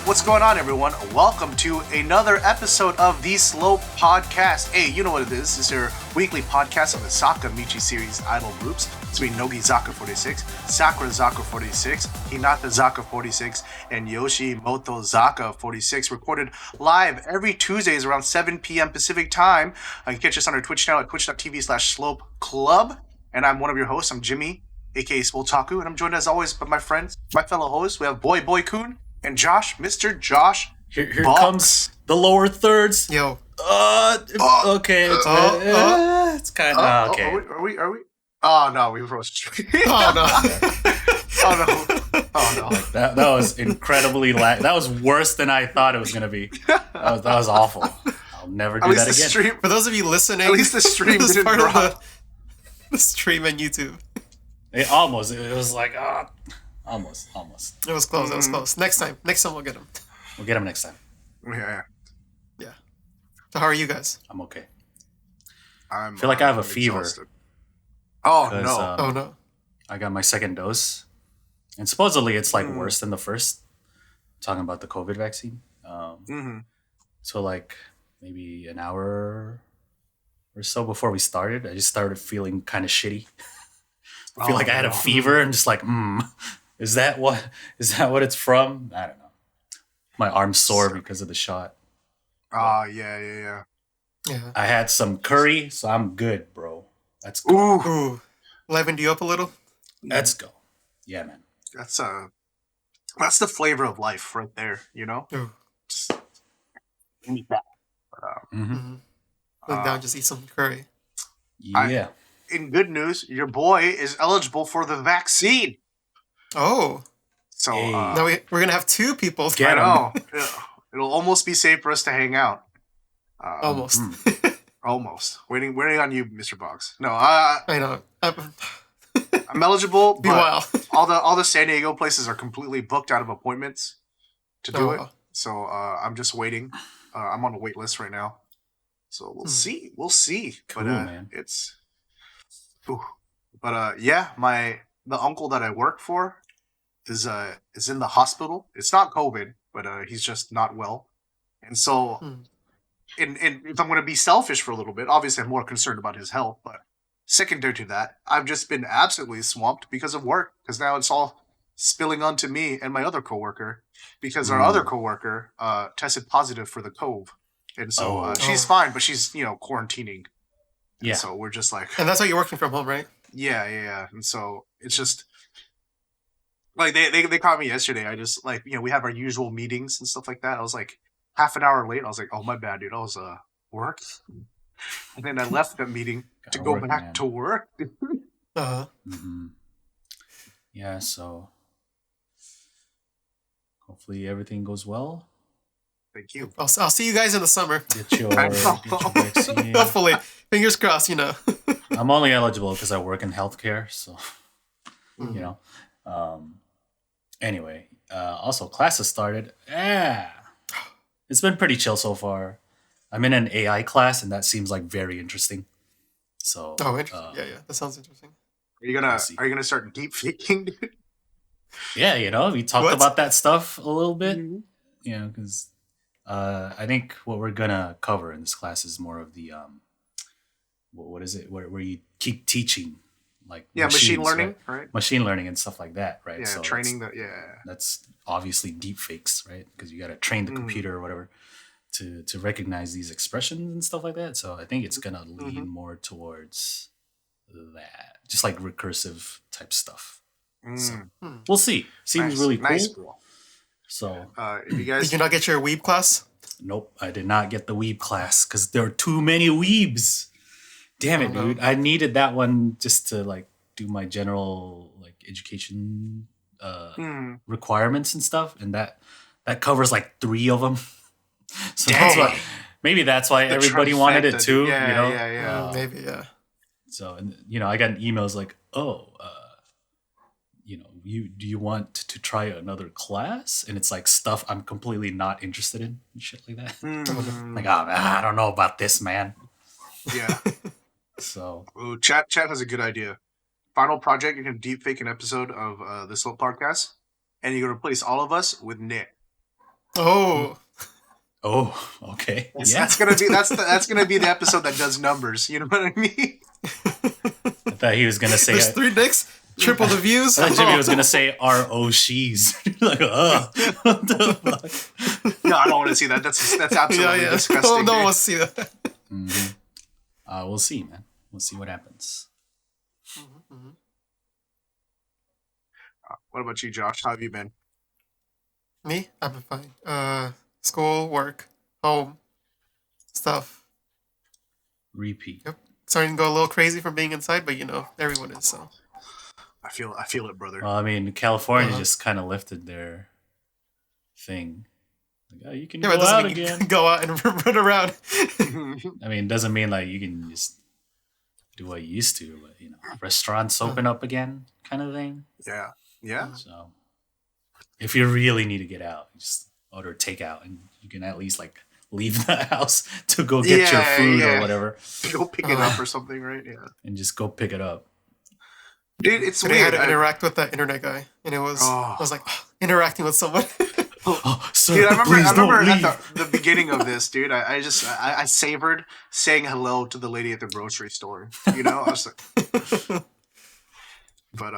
What's going on, everyone? Welcome to another episode of The Slope Podcast. Hey, you know what it is. This is your weekly podcast of the Sakamichi series idol groups. It's me, Nogi Zaka 46, Sakura Zaka 46, Hinata Zaka 46, and Yoshimoto Zaka 46. Recorded live every Tuesdays around 7 p.m. Pacific time. You can catch us on our Twitch channel at twitch.tv/Slope Club. And I'm one of your hosts. I'm Jimmy, aka Spoltaku, and I'm joined as always by my friends, my fellow hosts. We have Boy Kun and Josh, Mr. Josh. Here comes the lower thirds. Yo. Okay. It's kind of okay. Are we? Oh no, we froze. Oh no. Oh no. Like that was incredibly that was worse than I thought it was gonna be. That was awful. I'll never do that again. Stream, For those of you listening, at least the stream this is didn't part drop. of the stream on YouTube. It was like almost. It was close. It was close. Next time we'll get them. We'll get him next time. Yeah. So how are you guys? I'm okay. I feel like I have a fever. Oh 'Cause, no. Oh no. I got my second dose, and supposedly it's like worse than the first. Talking about the COVID vaccine. So like maybe an hour or so before we started, I just started feeling kind of shitty. I feel like I had a fever and just like, is that what it's from? I don't know. My arm's sore because of the shot. Yeah. Yeah. I had some curry, so I'm good, bro. Let's go. Ooh. Livened you up a little? Let's go. Yeah, man. That's the flavor of life right there. You know. Ooh. Just eat that. Sit down, just eat some curry. Yeah. In good news, your boy is eligible for the vaccine. Oh. So Hey. Now we're gonna have two people. Get I 'em. know. It'll almost be safe for us to hang out. Almost. Almost. Waiting on you, Mr. Boggs. No, I know. I'm eligible, Be but wild. all the San Diego places are completely booked out of appointments to do it. wow. So I'm just waiting. I'm on a wait list right now. So we'll see. We'll see. Cool, but man. it's yeah, the uncle that I work for is in the hospital. It's not COVID, but he's just not well. And so and if I'm going to be selfish for a little bit, obviously I'm more concerned about his health, but secondary to that, I've just been absolutely swamped because of work, because now it's all spilling onto me and my other coworker, because our other coworker tested positive for the cove. And so she's fine, but she's, quarantining. Yeah. And so we're just like, And that's why you're working from home, right? yeah. And so it's just like they caught me yesterday. I just like, we have our usual meetings and stuff like that. I was like half an hour late. I was like, oh, my bad, dude. I was work. And then I left that meeting to go back to work. Uh-huh. Yeah, so hopefully everything goes well. Thank you. I'll see you guys in the summer. Get your vaccine. Hopefully. Fingers crossed, I'm only eligible because I work in healthcare, so anyway, also classes started. It's been pretty chill so far. I'm in an AI class, and that seems like very interesting. So interesting. Yeah, that sounds interesting. Are you gonna start deep faking, dude? Yeah, we talked about that stuff a little bit. Because I think what we're gonna cover in this class is more of the what is it? Where you keep teaching, like machine learning, right? Machine learning and stuff like that, right? Yeah, So training that's obviously deep fakes, right? Because you got to train the computer or whatever to recognize these expressions and stuff like that. So I think it's gonna lean more towards that, just like recursive type stuff. So we'll see. Seems really cool. Nice, bro. So if you guys Did you not get your weeb class? nope, I did not get the weeb class because there are too many weebs. Damn it, dude! I needed that one just to like do my general like education requirements and stuff, and that covers like 3 of them. So that's why everybody wanted it too. Yeah. Maybe, yeah. So and I got emails like, do you want to try another class? And it's like stuff I'm completely not interested in and shit like that. Like, I don't know about this, man. Yeah. So Ooh, chat has a good idea. Final project, you can deep fake an episode of the Slope Podcast, and you can replace all of us with Nick. Oh, Oh, okay. Yeah. That's gonna be the episode that does numbers. You know what I mean? I thought he was gonna say. there's 3 dicks, triple the views. I thought Jimmy was gonna say ROCs. Like, what the fuck? No, I don't want to see that. That's absolutely disgusting. No one wants to see that. We'll see, man. We'll see what happens. What about you, Josh? How have you been? Me? I've been fine. School, work, home, stuff. Repeat. Yep. Starting to go a little crazy from being inside, but everyone is, so. I feel it, brother. Well, I mean, California just kind of lifted their thing. Like, oh, you can Yeah, but go it doesn't out mean you again. can go out and run around. I mean, it doesn't mean like you can just do what you used to, but restaurants open up again, kind of thing. Yeah. Yeah. So, if you really need to get out, you just order takeout, and you can at least like leave the house to go get your food or whatever, Go pick it up or something, right? Yeah. and just go pick it up. Dude, it's Today I weird. had to interact with that internet guy, and it was I was like interacting with someone. Oh, sir, Dude, I please remember don't at leave. the beginning of this, dude. I savored saying hello to the lady at the grocery store. You know, I was like, but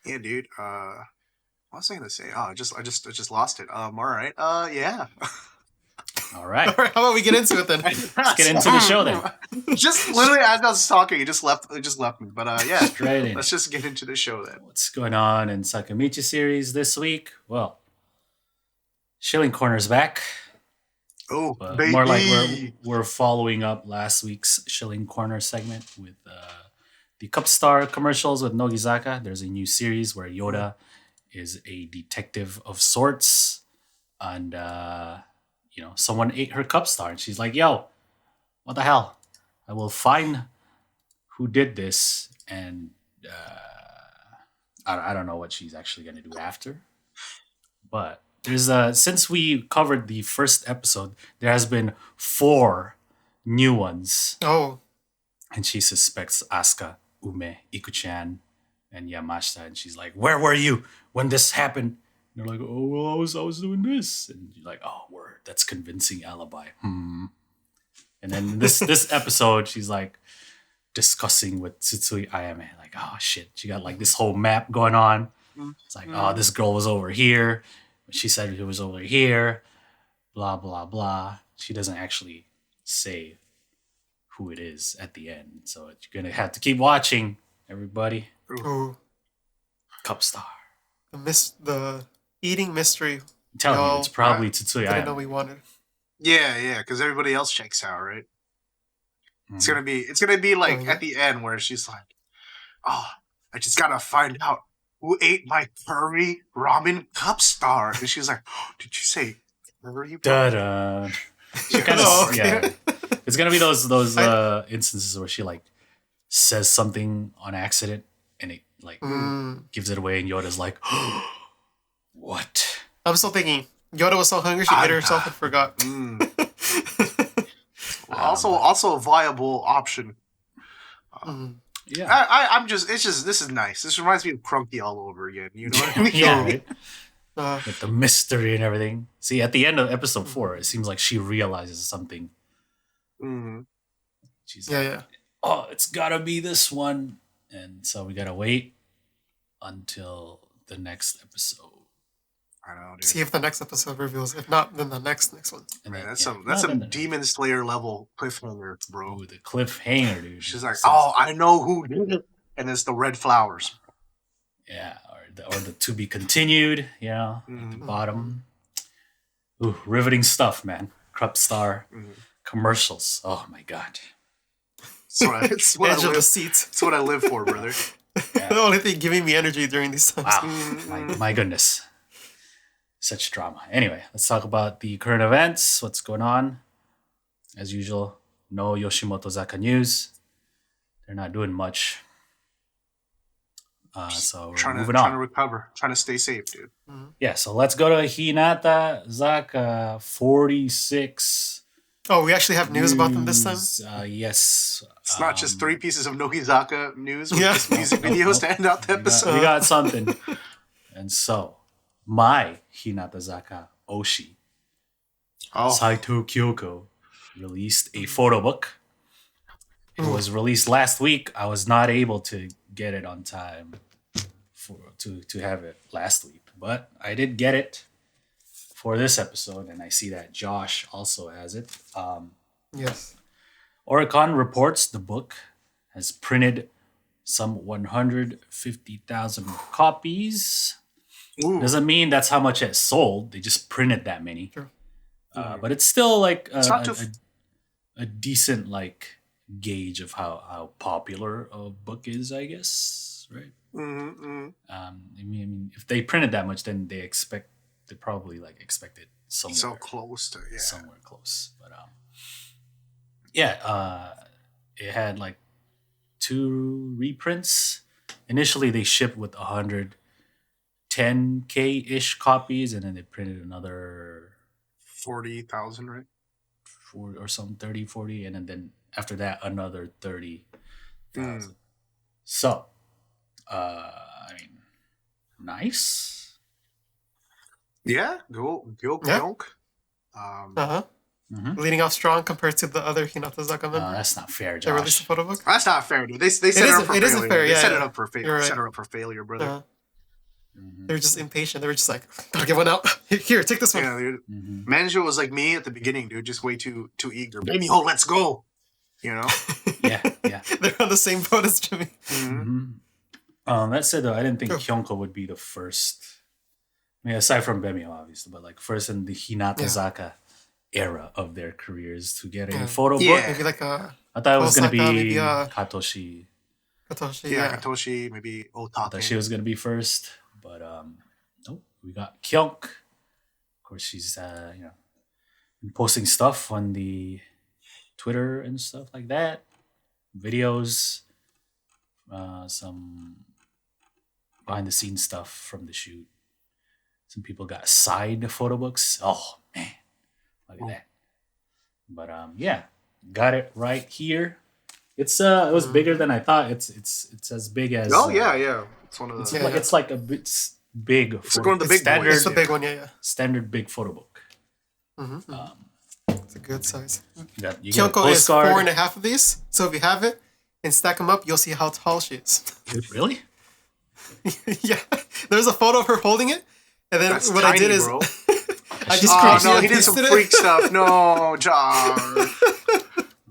yeah, dude. What was I gonna say? Oh, I just lost it. All right. Yeah. All right, All right, how about we get into it then? let's get into the show then. Just literally as I was talking, it just left me. But yeah, Straight in. let's just get into the show then. What's going on in Sakamichi series this week? Well, Shilling Corner's back. Oh, But baby. more like we're following up last week's Shilling Corner segment with the Cup Star commercials with Nogizaka. There's a new series where Yoda is a detective of sorts, and someone ate her Cup Star, and she's like, "Yo, what the hell? I will find who did this," and I don't know what she's actually gonna do after, but. There's since we covered the first episode, there has been 4 new ones, Oh, and she suspects Asuka, Ume, Ikuchan, and Yamashita, and she's like, "Where were you when this happened?" And they're like, "Oh, well, I was doing this," and you're like, "Oh, word, that's convincing alibi." And then this episode, she's like discussing with Tsutsui Ayame, like, "Oh shit, she got like this whole map going on." It's like, "Oh, this girl was over here. She said it was over here, blah, blah, blah." She doesn't actually say who it is at the end. So you're going to have to keep watching, everybody. oh, Cup Star. the eating mystery. I'm telling you, No, it's probably Tsutsui Didn't know Ayame. we wanted. Yeah, because everybody else checks out, right? Mhm. It's gonna be like yeah. at the end where she's like, "Oh, I just gotta find out who ate my curry ramen Cup Star," and she's like, "Oh, did you say curry?" Da-da. She kind of, Oh, okay. yeah. It's going to be those instances where she like says something on accident and it like gives it away, and Yoda's like, "What?" I'm still thinking Yoda was so hungry she ate herself and forgot. Also a viable option. Yeah. I'm just this is nice. This reminds me of Crunky all over again. You know what I mean? Yeah, right? Uh, With the mystery and everything. See, at the end of episode 4, it seems like she realizes something. Mhm. She's yeah, like, yeah. "Oh, it's gotta be this one," and so we gotta wait until the next episode. I know, dude. See if the next episode reveals. If not, then the next one. And Man, then, that's yeah, some no, Demon Slayer level cliffhanger, bro. Ooh, the cliffhanger, dude. She's like, Says- "Oh, I know who did it," and it's the red flowers. yeah, or the to be continued, at the bottom. Ooh, riveting stuff, man. Cup Star commercials. Oh my god. It's what Edge I of the live. seat. It's what I live for, brother. The only thing giving me energy during these times. Wow. My goodness. Such drama. Anyway, let's talk about the current events. What's going on? As usual, no Yoshimoto Zaka news. They're not doing much. So we're Trying moving to on. recover, trying to stay safe, dude. Yeah, so let's go to Hinata Zaka 46. Oh, we actually have news about them this time? Yes. It's not just 3 pieces of Nogizaka news with Yeah. just music videos to end out the episode. We got something. And so, my Hinatazaka Oshi, Saito Kyoko, released a photo book. It was released last week. I was not able to get it on time to have it last week, but I did get it for this episode, and I see that Josh also has it. Yes. Oricon reports the book has printed some 150,000 copies. Ooh. Doesn't mean that's how much it sold. They just printed that many. Sure. But it's still like not a decent like gauge of how popular a book is, I guess, right? Mm-hmm. I mean, if they printed that much, then they probably like expect it somewhere So close to somewhere close. But it had like 2 reprints. Initially, they shipped with 110K ish copies, and then they printed another 40,000, right? 40 or some 30, 40, and then after that another 30,000. So, I mean, nice. Yeah, go. Leading off strong compared to the other Hinatazaka members. That's not fair, They released a Josh. photo book. That's not fair, dude. They set it up for failure. isn't fair, They yeah, set it yeah. up for failure. You're right. Set it up for failure, brother. They were just impatient. They were just like, gotta get one out. Here, take this one. Yeah, dude. Manjo was like me at the beginning, dude. Just way too eager. Baby, let's go. You know. Yeah. They're on the same boat as Jimmy. That said, though, I didn't think Kyonko would be the first. I mean, aside from Bemio, obviously, but like first in the Hinatazaka era of their careers to get a photo book. Maybe like a I thought it was going to Osaka, be maybe, Katoshi. Katoshi. Yeah, Katoshi, maybe I Otake. thought she was going to be first, but nope. We got Kyonk. Of course, she's been posting stuff on the Twitter and stuff like that, videos, some behind the scenes stuff from the shoot. Some people got side photo books. Oh man, look at that. But got it right here. It's it was bigger than I thought. It's as big as. Oh yeah. It's one of the. It's like a bit big. It's one of the big standard. It's a big one, yeah. Standard big photo book. It's a good size. You get a Kyoko is postcard. 4.5 of these. So if you have it and stack them up, you'll see how tall she is. Really? Yeah. There's a photo of her holding it. And then That's what tiny, I did is bro. I just Oh no, and he did some pasted it. freak stuff. No, John.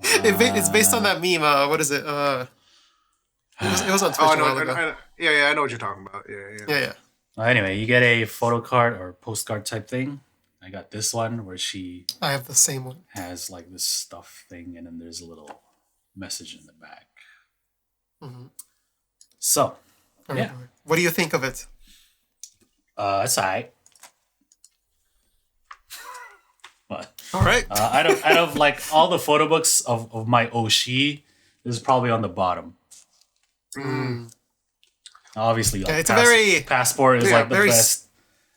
It's based on that meme. What is it? It was on Twitch Oh a while ago. I know what you're talking about. Yeah. Well, anyway, you get a photo card or postcard type thing. I got this one where she I have the same one. has like this stuff thing, and then there's a little message in the back. So, yeah, What do you think of it? it's alright. But All right. out of like all the photo books of my Oshi, this is probably on the bottom. Obviously, like, it's a very Passport is like the very best.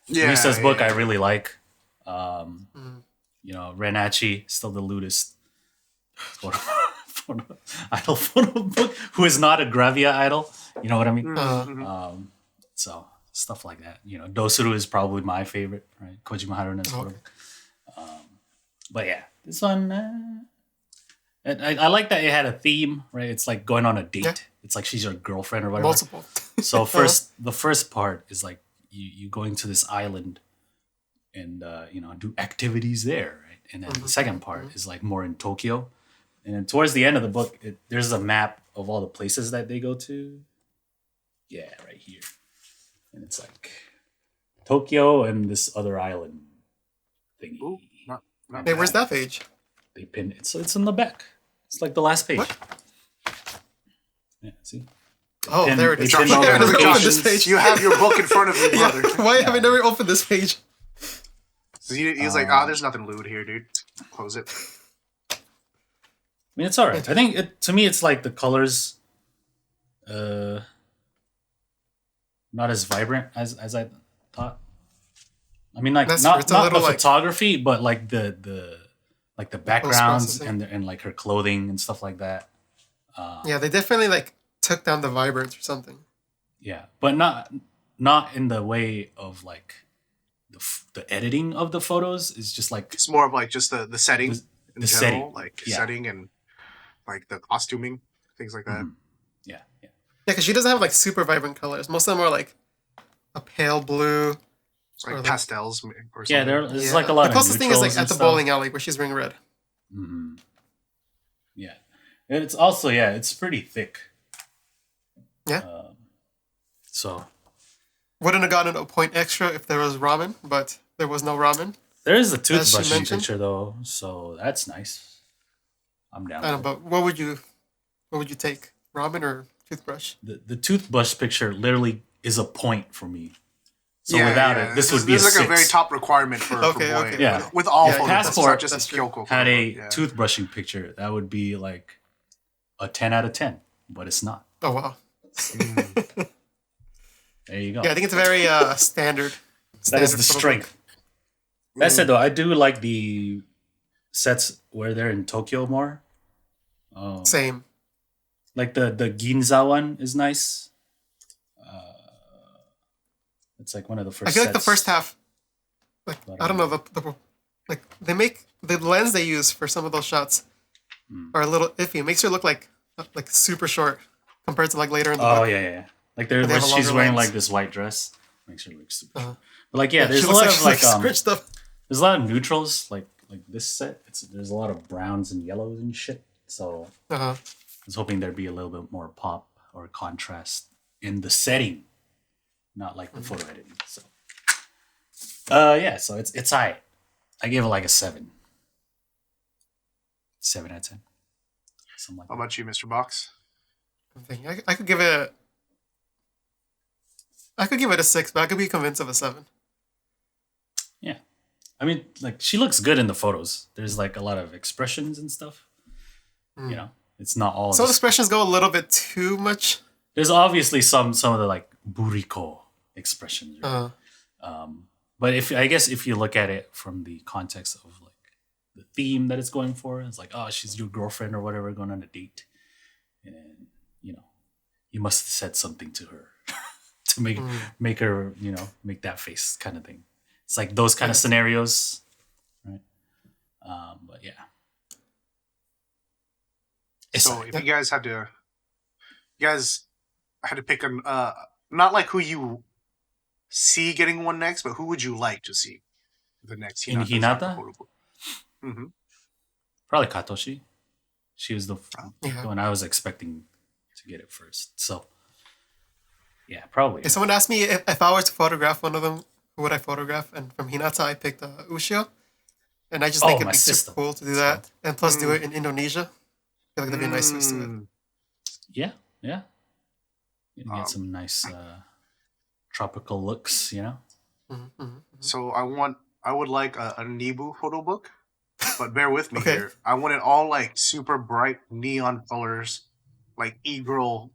Yeah. Lisa's book I really like. Renachi still the lewdest idol photo book. Who is not a Gravia idol? You know what I mean? So stuff like that. Dosuru is probably my favorite, right? Kojima Haruna's photo book. But yeah, this one. I like that it had a theme, right? It's like going on a date. Yeah. It's like she's your girlfriend or whatever. multiple. So the first part is like you going to this island and do activities there, right? And then the second part is like more in Tokyo. And then towards the end of the book, there's a map of all the places that they go to. Yeah, right here. And it's like Tokyo and this other island thingy. Ooh, not Hey, where's that page? They pinned it. So it's in the back. It's like the last page. What? Yeah, see? Oh, Pin- there it they is. pinned Why all have I the never opened notifications. this page? You have your book in front of you, Yeah, brother. why have I never opened this page? So he's like, there's nothing lewd here, dude. Close it. I mean, it's all right. I think to me, it's like the colors, not as vibrant as I thought. I mean, like That's not true. It's a little, the like- photography, but like the backgrounds processing. and like her clothing and stuff like that. Yeah, they definitely like took down the vibrance or something. Yeah, but not in the way of like the editing of the photos is just like It's more of like just the setting the, in the general, setting. like Yeah. setting and like the costuming, things like that. Mhm. Yeah, yeah. Yeah, because she doesn't have like super vibrant colors. Most of them are like a pale blue. Like Or, pastels or something. Yeah, there's like a lot The of closest thing is like neutrals at and the stuff. bowling alley where she's wearing red. Mhm. Yeah, and it's also it's pretty thick. Yeah. So Wouldn't have gotten a point extra if there was ramen, but there was no ramen. there is a she toothbrushing mentioned. picture though, so that's nice. I'm down. I don't with know, but what would you take? Ramen or toothbrush? it. The toothbrush picture literally is a point for me. So without it, this would be this a is like 6. a very top requirement for Okay, boy. okay. Yeah. With all Yeah, photos, Passport it's not just a that's true. Kyoko Had a photo, yeah. toothbrushing picture, that would be like a 10 out of 10, but it's not. Oh wow. There you go. Yeah, I think it's very standard. That is the photo book. strength. That said, though, I do like the sets where they're in Tokyo more. Same. Like the Ginza one is nice. It's like one of the first. I feel like the sets. first half, like I don't know, the like they make the lens they use for some of those shots are a little iffy. It makes her look like super short compared to like later in the Oh book. yeah. Like They where have a she's longer wearing lens. like this white dress, makes her look super. Uh-huh. But like there's she a looks lot of she's, like scratched up. there's a lot of neutrals like this set. There's a lot of browns and yellows and shit. So Uh-huh. I was hoping there'd be a little bit more pop or contrast in the setting, not like the photo editing. So, so it's high. I gave it like a 7. 7 out of 10. Something like How that. about you, Mr. Box? I'm thinking I could give it. I could give it a 6, but I could be convinced of a 7. Yeah, I mean, like she looks good in the photos. There's like a lot of expressions and stuff. You know, it's not all. Some just- expressions go a little bit too much. There's obviously some of the like buriko expressions. Right? But if you look at it from the context of like the theme that it's going for, it's like, oh, she's your girlfriend or whatever, going on a date, and you must have said something to her to make her make that face kind of thing. It's like those kind of scenarios, right? But yeah. So if you guys had to pick not like who you see getting one next, but who would you like to see the next In Hinata? Hinata? Probably Katoshi. She was the one I was expecting to get it first. So yeah, probably. If someone asked me if I were to photograph one of them, who would I photograph? And from Hinata, I picked Ushio. And I just think it'd my be sister. super cool to do that. And plus do it in Indonesia. I feel like that'd be a nice twist to it. Yeah. You can get some nice tropical looks, So I would like a Nibu photo book, but bear with me Okay. here. I want it all like super bright neon colors, like e-girl,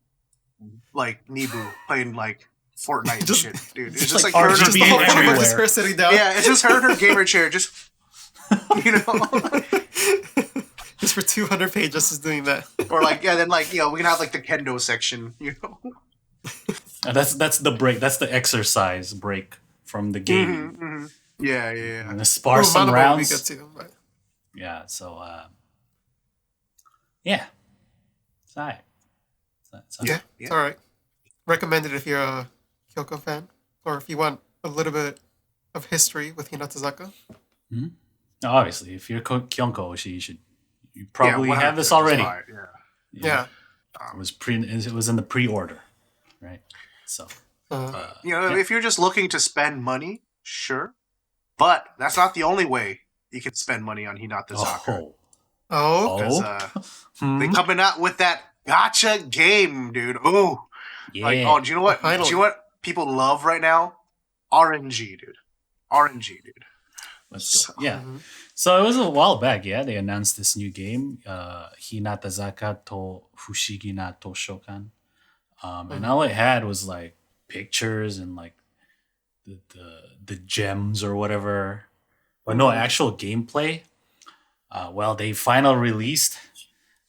like Nibu playing like Fortnite and Just- shit, dude. It's just just like like her, RGB Just the whole photo book everywhere. is her sitting down. yeah, it's just her in her gamer chair, just Just for 200 pages is doing that. or like then like we can have like the kendo section, And that's the break. That's the exercise break from the game. Yeah. And the sparse some Manaba would be rounds. good too. But Yeah. So yeah, it's alright. yeah, it's all right. Recommended if you're a Kyoko fan, or if you want a little bit of history with Hinatazaka. Now, obviously, if you're Kyonko Oshii, you probably Yeah, have this 100% already. fire, Yeah. It was in the pre-order, right? So If you're just looking to spend money, sure, but that's not the only way you can spend money on Hinata Zaka. Oh, Because they coming out with that gotcha game, dude. Ooh, yeah. like do you know what? Finally. Do you know what people love right now? RNG, dude. RNG, dude. Let's go. Yeah. So it was a while back. Yeah, they announced this new game, Hinatazaka to Fushigi na Toshokan, and all it had was like pictures and like the gems or whatever, but no actual gameplay. They finally released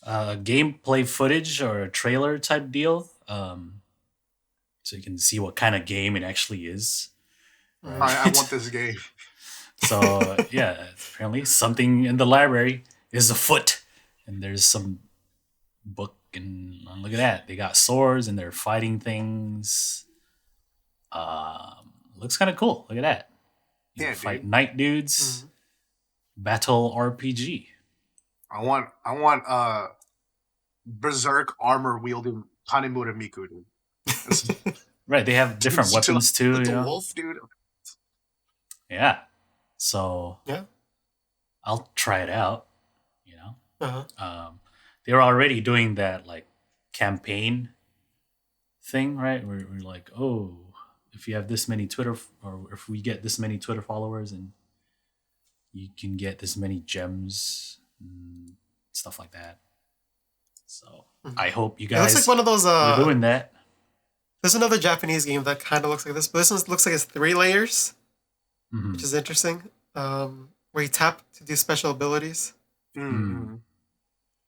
gameplay footage or a trailer type deal, so you can see what kind of game it actually is. I want this game. So yeah, apparently something in the library is afoot, and there's some book, and look at that, they got swords and they're fighting things. Looks kind of cool. Look at that. You Yeah, fight dude. knight dudes. Battle RPG. I want berserk armor wielding Tanemura Miku, dude. Right, they have different weapons too. The You know? wolf, dude. Yeah. So Yeah. I'll try it out. You know, Uh-huh. they were already doing that like campaign thing, right? We're like, oh, if you have this many or if we get this many Twitter followers, and you can get this many gems, and stuff like that. So I hope you It looks guys like one of those. are doing that. There's another Japanese game that kind of looks like this, but this one looks like it's 3 layers, Mhm. which is interesting. Where you tap to do special abilities, Mm-hmm.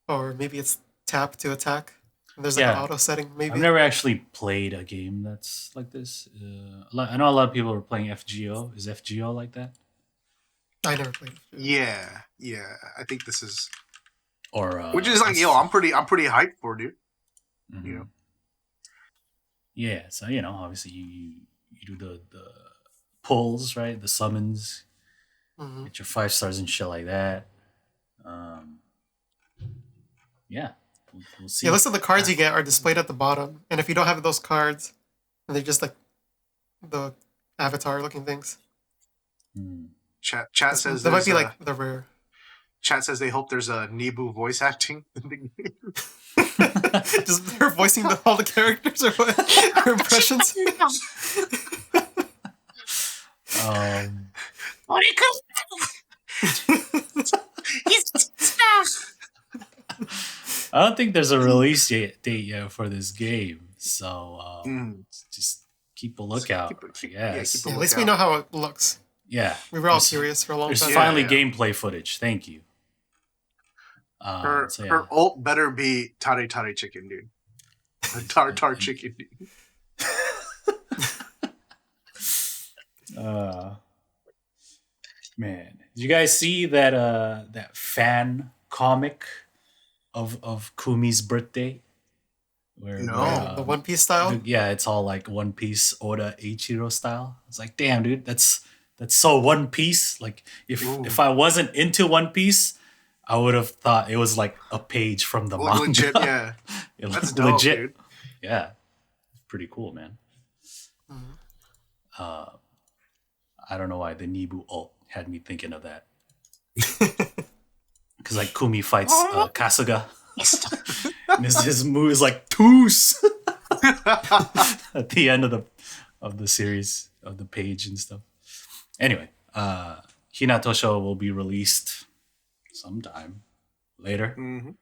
or maybe it's tap to attack. And there's Yeah. an auto setting, maybe. I've never actually played a game that's like this. I know a lot of people are playing FGO. Is FGO like that? I never played it. Yeah. I think this is, Or which is like, yo, I'm pretty hyped for, dude. mhm. You know. Yeah, so obviously you do the pulls, right? The summons, Mhm. get your 5 stars and shit like that. Yeah, we'll see. Yeah, it looks like the cards you get are displayed at the bottom, and if you don't have those cards, and they're just like the avatar looking things. Mm. Chat says That might be there's, like the rare. Chat says they hope there's a Nebu voice acting in the game. Just they're voicing all the characters or what? Her impressions. Um, I don't think there's a release date yet for this game, so just keep a lookout. keep- I yeah, guess. keep At least we know how it looks. Yeah, We were all there's- curious for a long There's time. finally Yeah. gameplay footage. Thank you. Her So, yeah. her ult better be tare tare chicken, dude. Tar chicken, dude. Man, did you guys see that that fan comic of Kumi's birthday? Where, No. The One Piece style. yeah, it's all like One Piece Oda Eiichiro style. It's like, damn, dude, that's so One Piece. Like, if I wasn't into One Piece, I would have thought it was like a page from the manga. Legit, yeah. It That's looked dope, legit. dude. Yeah, pretty cool, man. I don't know why the Nibu ult had me thinking of that. Because like Kumi fights Kasuga, and his move is like Toos at the end of the series of the page and stuff. Anyway, Hinatosho will be released sometime later. Mhm.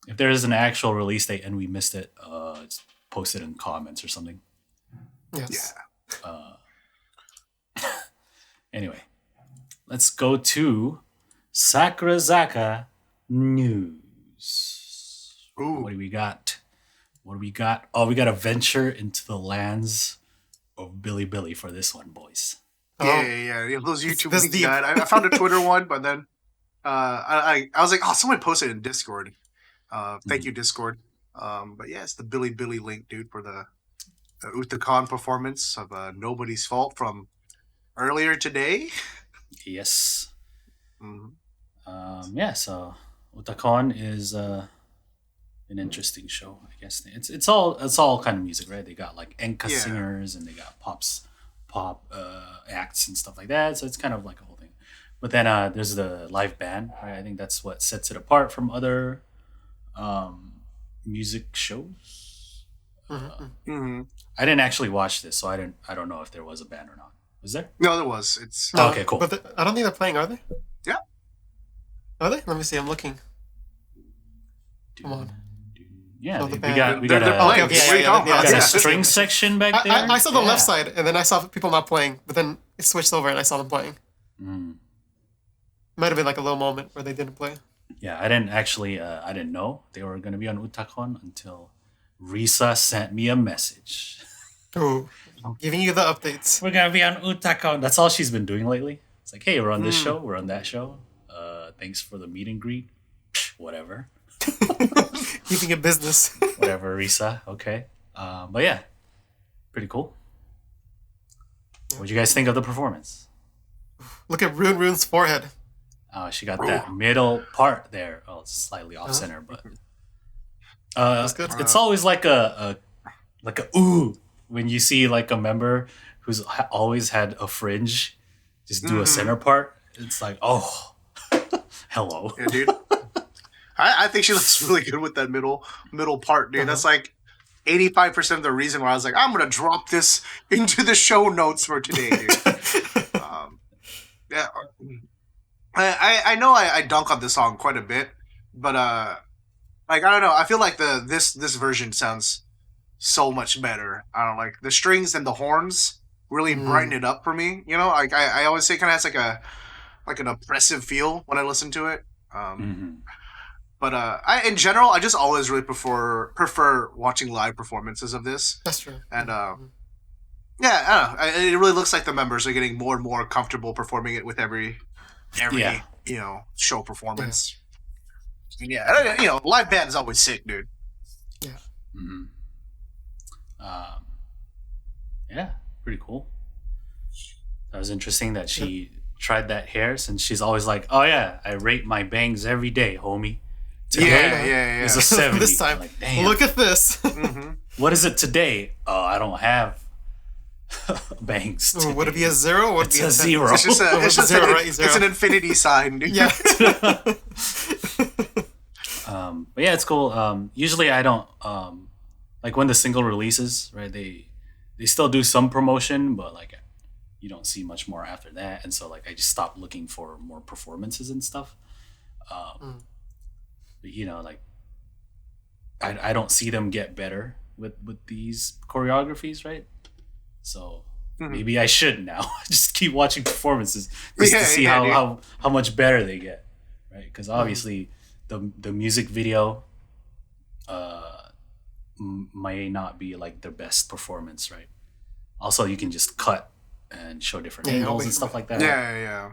If there is an actual release date and we missed it, it's posted in comments or something. Yes. Yeah. Anyway, let's go to Sakurazaka news. Ooh. What do we got? Oh, we got to venture into the lands of Billy for this one, boys. Yeah. Those YouTube this links, deep. guy. I found a Twitter one, but then I was like, oh, someone posted in Discord. Thank you, Discord. But yeah, it's the Billy link, dude, for the Utakon performance of Nobody's Fault from earlier today. Yes. Mhm. Yeah, so Utakon is an interesting show, I guess. It's all kind of music, right? They got like enka Yeah. singers and they got pop acts and stuff like that. So it's kind of like a whole thing. But then there's the live band, right? I think that's what sets it apart from other music shows. Mhm. I didn't actually watch this, so I don't know if there was a band or not. Was there? No, there was. It's No, Okay, cool. But I don't think they're playing, are they? Yeah. Are they? Let me see. I'm looking. Come on. Yeah, Oh, we the got band. we They're got a, playing. Okay, What yeah, are you yeah, talking yeah, about? got yeah. a string section back there. I saw the left Yeah. side, and then I saw people not playing, but then it switched over and I saw them playing. Might have been like a little moment where they didn't play. Yeah, I didn't know they were going to be on Utakon until Risa sent me a message. Oh, giving you the updates. We're gonna be on Utako. That's all she's been doing lately. It's like, hey, we're on this show, we're on that show. Thanks for the meet and greet. Psh, whatever. Keeping it business. Whatever, Risa. Okay. But yeah, pretty cool. What do you guys think of the performance? Look at Rune's forehead. She got that middle part there. Oh, it's slightly off center, but That's good. it's always like a ooh when you see like a member who's always had a fringe just do a center part. It's like, oh, hello. Yeah, dude. I think she looks really good with that middle part, dude. That's like 85% of the reason why I was like, I'm gonna drop this into the show notes for today, dude. Yeah, I know I dunk on this song quite a bit, but like I don't know. I feel like this version sounds so much better. I don't like the strings and the horns really brighten it up for me. You know, like I always say, kind of has like an oppressive feel when I listen to it. But I in general, I just always really prefer watching live performances of this. That's true. And yeah, I don't know. It really looks like the members are getting more and more comfortable performing it with every show performance. Yeah, live band is always sick, dude. Yeah. Yeah, pretty cool. That was interesting that she tried that hair, since she's always like, oh yeah, I rate my bangs every day, homie. Today Yeah. is a 70. This time, like, damn. look at this. What is it today? Oh, I don't have bangs. Ooh, would it be a 0? Would it It's be a 0. It's just Zero, right? Zero. It's an infinity sign, dude. Yeah. But yeah, it's cool. Usually I don't like when the single releases, right? They still do some promotion, but like you don't see much more after that, and so like I just stopped looking for more performances and stuff. But like I don't see them get better with these choreographies, right? So maybe I should now just keep watching performances just to see how much better they get, right? Because obviously the music video may not be like their best performance, right? Also, you can just cut and show different angles and stuff like that. Yeah.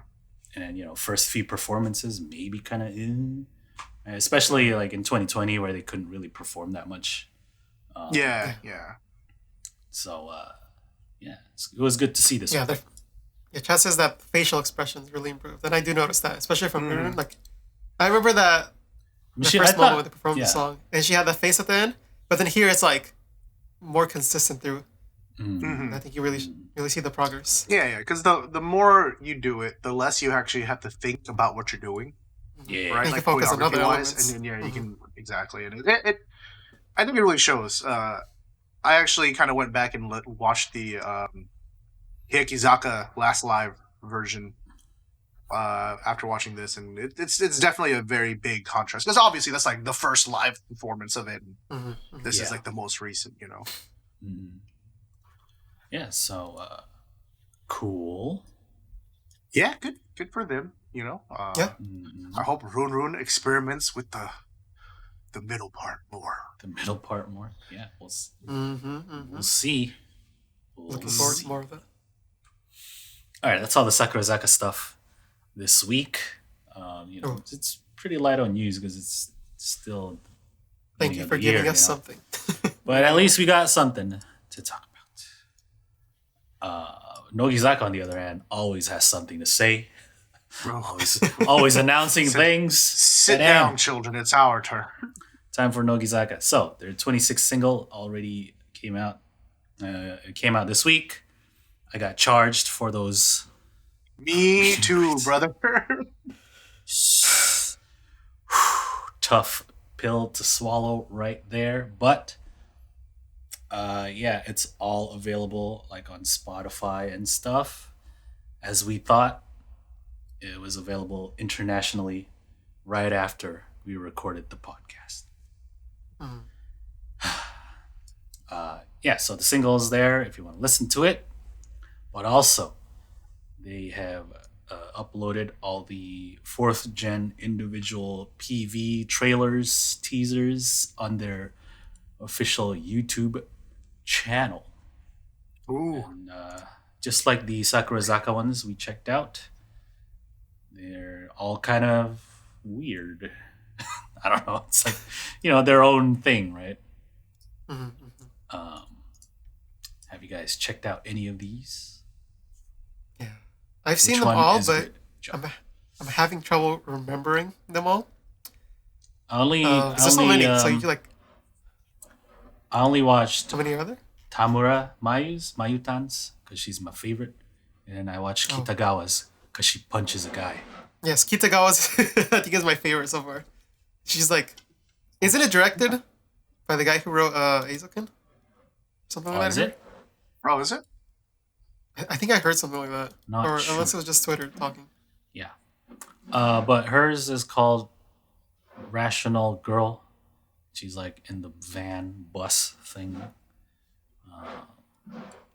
And then, first few performances maybe kind of especially like in 2020 where they couldn't really perform that much. Yeah. So it was good to see this. Yeah, Chad says that facial expressions really improved, and I do notice that, especially from her. Like, I remember that the first moment when they performed the song, and she had that face at the end, but then here it's like more consistent through. I think you really see the progress. Yeah, because the more you do it, the less you actually have to think about what you're doing. Yeah, right. You Like can focus on other elements. and then you can exactly, and it I think it really shows. I actually kind of went back and watched the Hikizaka last live version after watching this, and it's definitely a very big contrast, because obviously that's like the first live performance of it, and this is like the most recent, Yeah, so cool. Yeah, good for them, I hope Rune experiments with the middle part more. The middle part more. Yeah, we'll see. Looking forward to more of that. All right, that's all the Sakurazaka stuff this week. It's pretty light on news because it's still. Thank you for giving us something. But at least we got something to talk about. Nogizaka, on the other hand, always has something to say. Always announcing things. Sit down, children. It's our turn. Time for Nogizaka. So their 26th single already came out. It came out this week. I got charged for those. Me too, brother. Tough pill to swallow right there, but it's all available like on Spotify and stuff. As we thought, it was available internationally right after we recorded the podcast. So the single is there if you want to listen to it, but also they have uploaded all the 4th gen individual PV trailers, teasers on their official YouTube channel. Ooh. And just like the Sakurazaka ones we checked out, they're all kind of weird. I don't know. It's like, their own thing, right? Mm-hmm. Have you guys checked out any of these? Yeah, I've seen Which them one all, is but good? I'm having trouble remembering them all. There's so many. So you like. I only watched How many are there? Tamura Mayutan's because she's my favorite, and then I watched Kitagawa's because she punches a guy. Yes, Kitagawa's I think is my favorite so far. She's like, isn't it directed by the guy who wrote Eizouken? Something like that. Is it? Oh, is it? I think I heard something like that. Not or sure. Unless it was just Twitter talking. Yeah. But hers is called Rational Girl. She's like in the van bus thing.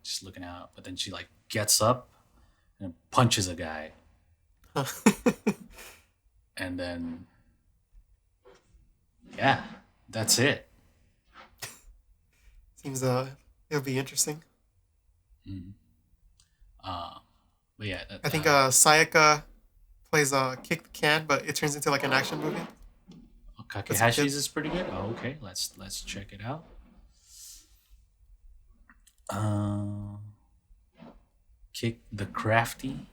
Just looking out. But then she like gets up and punches a guy. And then, yeah, that's it. Seems it'll be interesting. Mm. But yeah, I think Sayaka plays Kick the Can, but it turns into like an action movie. Kakehashi's is pretty good. Oh, okay, let's check it out. Kick the Crafty.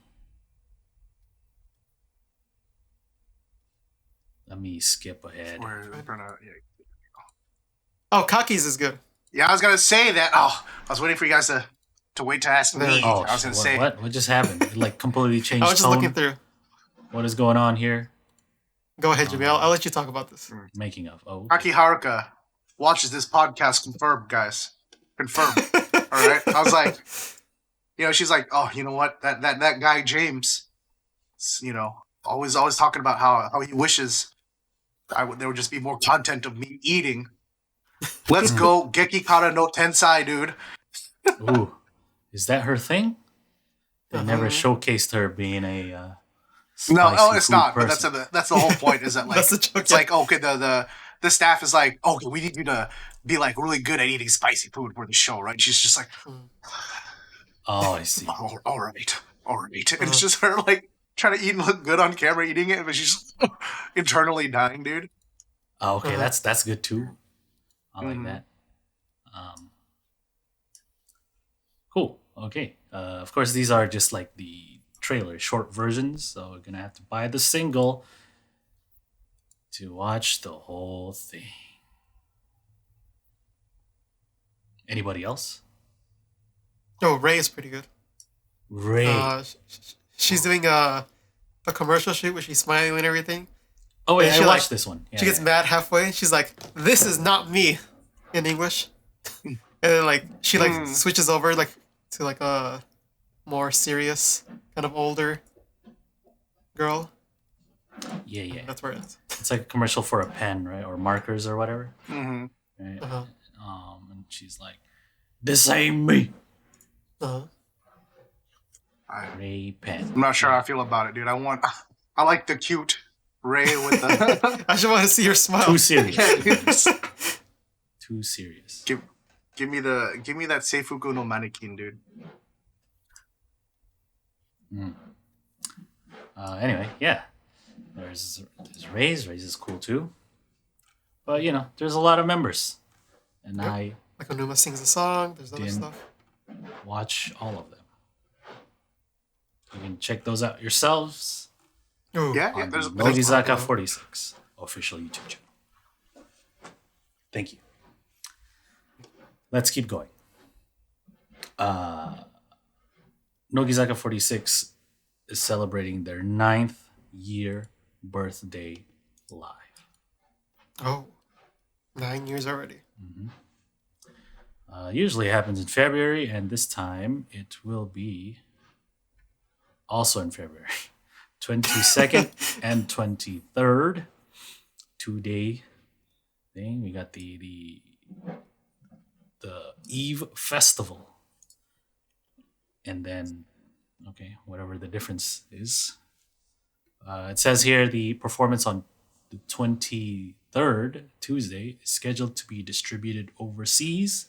Let me skip ahead. Oh, Kaki's is good. Yeah, I was gonna say that. Oh, I was waiting for you guys to wait to ask me. Oh, I was gonna say what just happened? It like completely changed. I was just tone. looking through. What is going on here? Go ahead, Jimmy. I'll let you talk about this. Making of. Oh, okay. Aki Haruka watches this podcast. Confirmed, guys. Confirmed. All right. I was like, she's like, oh, you know what? That guy James, always talking about how he wishes there would just be more content of me eating. Let's go Gekikara no Tensai, dude. Ooh, is that her thing? They never showcased her being a. No, it's not. Person. But that's the whole point. Is that like That's the joke, it's like okay, the staff is like, okay, we need you to be like really good at eating spicy food for the show, right? She's just like, oh, I see. All right, and it's just her like trying to eat and look good on camera eating it, but she's internally dying, dude. Oh, okay, that's good too. I like that. Cool. Okay. Of course, these are just like the trailer short versions, so we're gonna have to buy the single to watch the whole thing. Anybody else? Oh, Ray is pretty good. Ray. She's doing a commercial shoot where she's smiling and everything. Oh wait, I watched this one. She gets mad halfway. She's like, "This is not me," in English, and then like she like switches over like to like a more serious kind of older girl. Yeah. That's where it is. It's like a commercial for a pen, right, or markers or whatever. Mm-hmm. Right? And she's like, "This ain't me." Ray pen. I'm not sure how I feel about it, dude. I like the cute Ray with the. I just want to see her smile. Too serious. Too serious. Give me that Seifuku no mannequin, dude. Anyway, yeah. There's Ray's. Ray's is cool too. But there's a lot of members, and I like Onuma sings a song. There's other stuff. Watch all of them. You can check those out yourselves. Ooh. Yeah. There's Nogizaka 46 official YouTube channel. Thank you. Let's keep going. Nogizaka 46 is celebrating their 9th year birthday live. Oh, 9 years already. Usually happens in February, and this time it will be also in February. 22nd and 23rd. 2-day thing. We got the Eve Festival. And then, whatever the difference is. It says here the performance on the 23rd, Tuesday, is scheduled to be distributed overseas.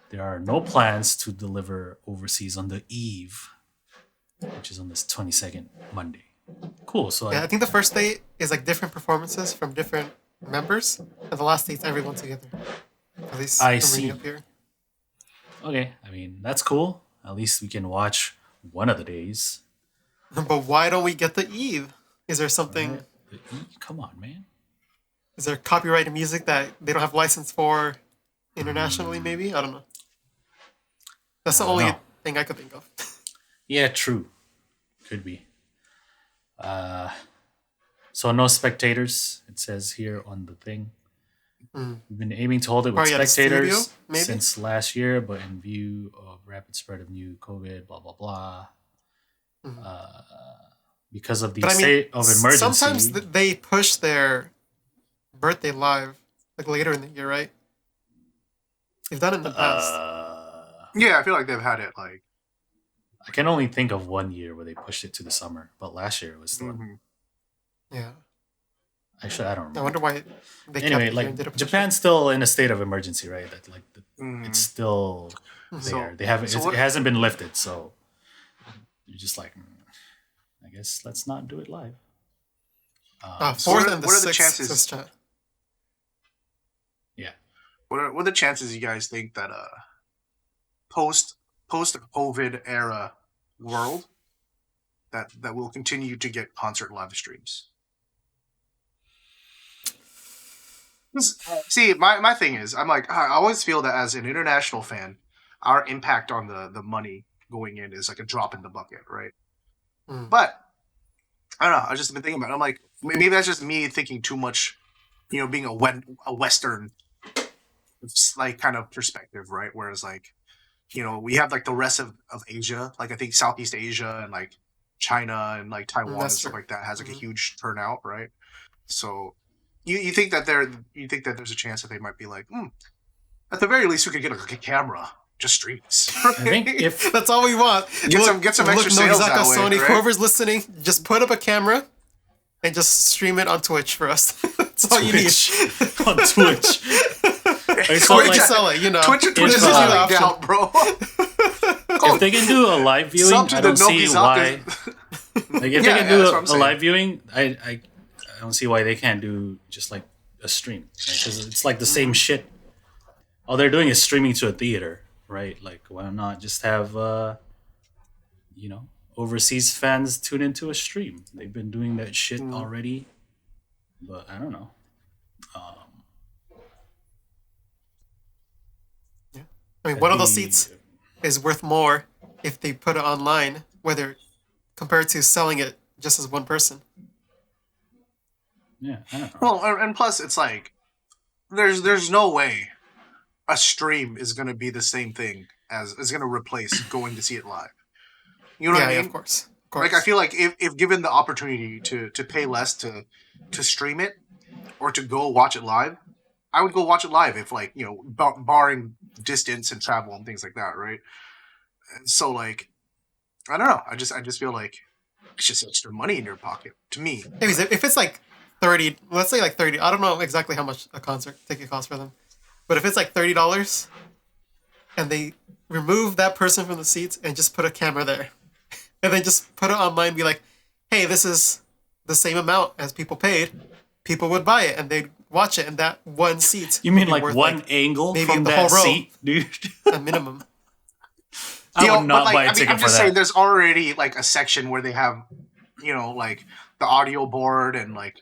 there are no plans to deliver overseas on the eve, which is on this 22nd Monday. Cool. So I think the first day is like different performances from different members, and the last day is everyone together. At least I see. Up here. Okay, I mean that's cool. At least we can watch one of the days. But why don't we get the eve? Is there something? Come on, man. Is there copyrighted music that they don't have license for internationally? Maybe I don't know. That's the only thing I could think of. Yeah, true. Could be. So no spectators. It says here on the thing. We've been aiming to hold it with spectators since last year, but in view of rapid spread of new COVID, blah blah blah. Because of the state of emergency. Sometimes they push their birthday live like later in the year, right? They've done it in the past. Yeah, I feel like they've had it like. I can only think of 1 year where they pushed it to the summer, but last year it was still. Yeah. Actually, I don't remember. I wonder why they anyway, like Japan's still in a state of emergency, right? That like it's still there. So, they haven't. It hasn't been lifted, so you're just like, I guess let's not do it live. Fourth and the what are the sixth, chances? Yeah. What are the chances you guys think that post COVID era world that will continue to get concert live streams? See, my thing is, I'm like, I always feel that as an international fan, our impact on the money going in is like a drop in the bucket, right? But I don't know. I've just been thinking about it. I'm like, maybe that's just me thinking too much, being a Western like kind of perspective, right? Whereas like, we have like the rest of Asia, like I think Southeast Asia and like China and like Taiwan and stuff like that has like a huge turnout, right? So you think that there's a chance that they might be like, at the very least we could get a camera, just streams. I think if that's all we want, get some extra sales that way, Sony, right? whoever's listening, just put up a camera and just stream it on Twitch for us. That's all you need. On Twitch. Sell it, Twitch is really down, bro. If they can do a live viewing, I don't see why. Like if they can do a live viewing, I don't see why they can't do just like a stream, because it's like the same shit. All they're doing is streaming to a theater, right? Like why not just have overseas fans tune into a stream? They've been doing that shit already, but I don't know. I mean, one of those seats is worth more if they put it online, whether compared to selling it just as one person. Yeah, I don't know. Well, and plus, it's like there's no way a stream is going to be the same thing as is going to replace going to see it live. You know what I mean? Yeah, of course. Like I feel like if given the opportunity to pay less to stream it or to go watch it live, I would go watch it live if like barring distance and travel and things like that, right? So like, I don't know. I just feel like it's just extra money in your pocket to me. If it's like 30, let's say like 30. I don't know exactly how much a concert ticket costs for them, but if it's like $30 and they remove that person from the seats and just put a camera there, and then just put it online, and be like, hey, this is the same amount as people paid, people would buy it and they'd watch it in that one seat. You mean like one angle from that seat, dude? A minimum. I would not buy a ticket for that. I'm just saying there's already like a section where they have, like the audio board and like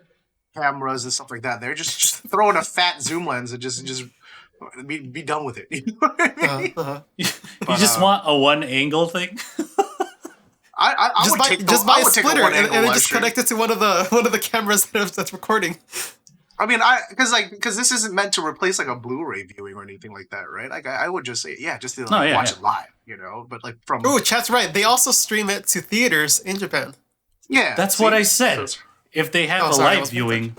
cameras and stuff like that. They're just throw in a fat zoom lens and just be done with it. You know what I mean? You just want a one angle thing? I would buy a splitter and then just connect it to one of the cameras that's recording. I mean, because this isn't meant to replace like a Blu-ray viewing or anything like that, right? Like I would just say, just watch it live, But like from chat's right. They also stream it to theaters in Japan. Yeah, that's what I said. If they have a live viewing,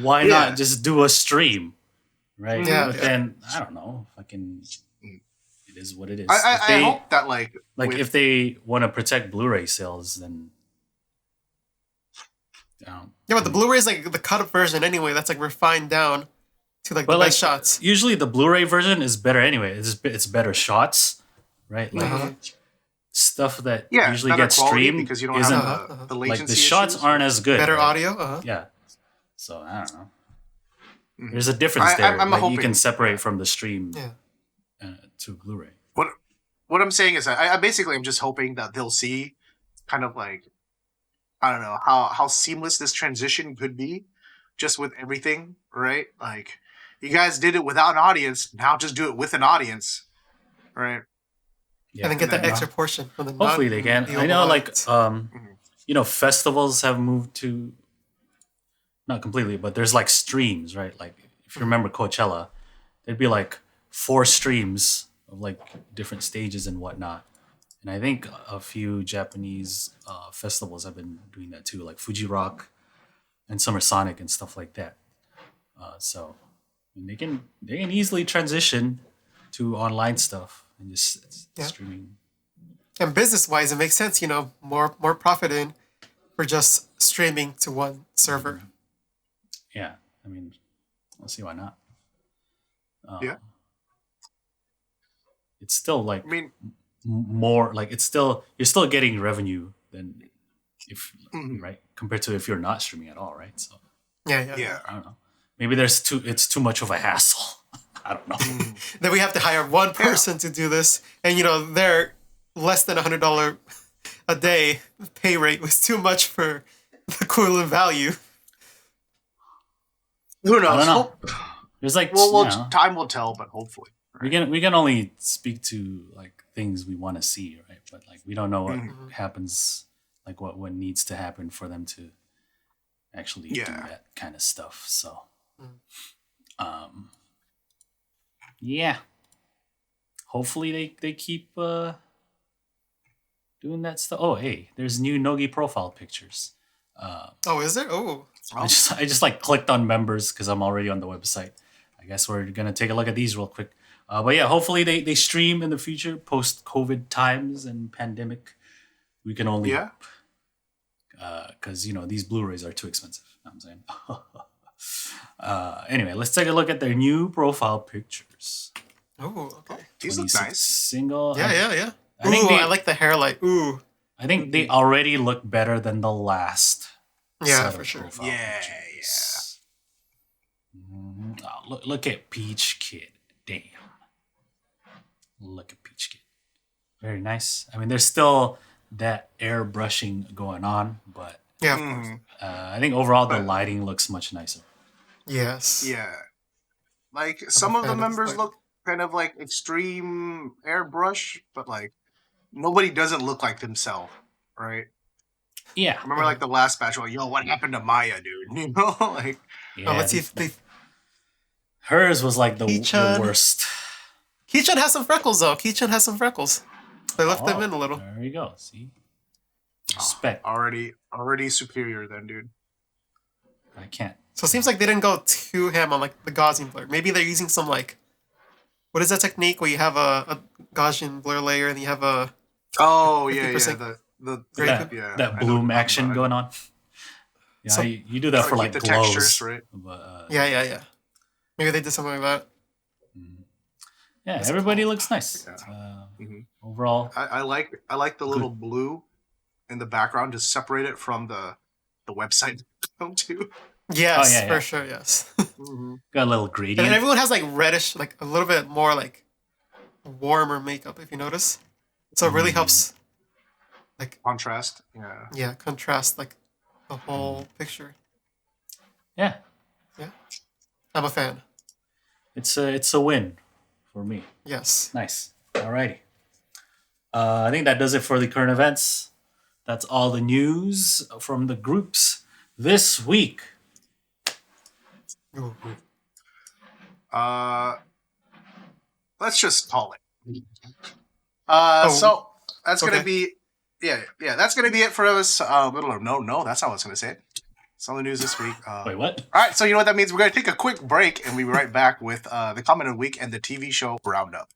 why not just do a stream, right? Yeah, but then I don't know. It is what it is. I hope that like if they want to protect Blu-ray sales, then. Yeah, but the Blu-ray is like the cut-up version anyway. That's like refined down. to like But the like best shots. usually the Blu-ray version is better anyway. It's better shots, right? Like stuff that usually gets streamed because you don't isn't have the latency like the shots issues. aren't as good. Better right? audio. Yeah. So I don't know. There's a difference there. I'm like hoping, you can separate from the stream to Blu-ray. What I'm saying is, I basically am just hoping that they'll see, kind of like, I don't know how seamless this transition could be, just with everything, right? Like, you guys did it without an audience. Now just do it with an audience, right? Yeah, and then get that extra portion from the. Hopefully they can. I know, like, festivals have moved to. Not completely, but there's like streams, right? Like if you remember Coachella, there'd be like 4 streams of like different stages and whatnot. And I think a few Japanese festivals have been doing that too, like Fuji Rock and Summer Sonic and stuff like that. So I mean, they can easily transition to online stuff and just streaming. And business wise, it makes sense. More profit in for just streaming to one server. Yeah, I mean, let's see why not. It's still like more like you're still getting revenue than if right compared to if you're not streaming at all, right? So yeah. I don't know. Maybe it's too much of a hassle. I don't know. Then we have to hire one person to do this, and they're less than $100 a day pay rate was too much for the equivalent value. Who knows? I don't know. There's like time will tell, but hopefully right? we can only speak to like things we want to see, right? But like we don't know what happens, like what needs to happen for them to actually do that kind of stuff. So, hopefully they keep doing that stuff. Oh, hey, there's new Nogi profile pictures. Is there? I just like clicked on members because I'm already on the website. I guess we're gonna take a look at these real quick. But yeah, hopefully they stream in the future post COVID times and pandemic. We can only hope. Because these Blu-rays are too expensive. You know what I'm saying. Anyway, let's take a look at their new profile pictures. Oh, okay. These look nice. Single. Yeah. I like the hairlight. Ooh. I think they already look better than the last. Yeah, for sure. Yeah. Look at Peach Kid. Damn. Look at Peach Kid. Very nice. I mean, there's still that airbrushing going on, but yeah, of course. I think overall the lighting looks much nicer. Yes. Yeah. Like some of the members look kind of like extreme airbrush, but like nobody doesn't look like themselves, right? Yeah. I remember like the last batch, like, yo, what happened to Maya, dude? Like, let's see if they. Hers was like the worst. Kichan has some freckles though. Kichan has some freckles. They left them in a little. There you go. See, respect. Already superior then, dude. I can't. So it seems like they didn't go too ham on like the Gaussian blur. Maybe they're using some like, what is that technique where you have a Gaussian blur layer and you have a. Oh yeah, that bloom action going on. Yeah, you do that for like the glows, textures, right? But, yeah. Maybe they did something like that. Yeah, everybody looks nice. Overall, I like the little blue in the background to separate it from the website too. Yes, for sure. Yes. Got a little gradient. And everyone has like reddish, like a little bit more like warmer makeup. If you notice, so it really helps. Like contrast. Yeah, contrast like the whole picture. Yeah. I'm a fan. It's a win for me. Yes. Nice. Alrighty. I think that does it for the current events. That's all the news from the groups this week. Let's just call it. So that's gonna be that's gonna be it for us. No, that's not what I was gonna say. It's on the news this week. Wait, what? All right, so you know what that means? We're gonna take a quick break and we'll be right back with the comment of the week and the TV show roundup.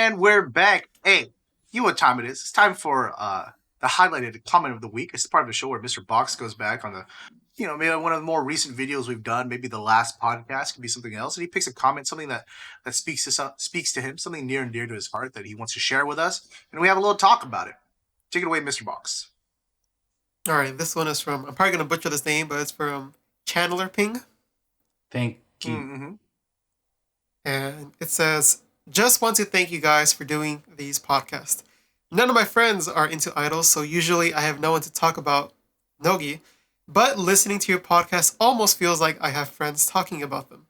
And we're back. Hey, you know what time it is. It's time for the highlighted comment of the week. It's part of the show where Mr. Box goes back on the, maybe one of the more recent videos we've done, maybe the last podcast, could be something else. And he picks a comment, something that speaks to him, something near and dear to his heart that he wants to share with us. And we have a little talk about it. Take it away, Mr. Box. All right, this one is from, I'm probably going to butcher this name, but it's from Chandler Ping. Thank you. Mm-hmm. And it says, just want to thank you guys for doing these podcasts. None of my friends are into idols, so usually I have no one to talk about Nogi, but listening to your podcast almost feels like I have friends talking about them.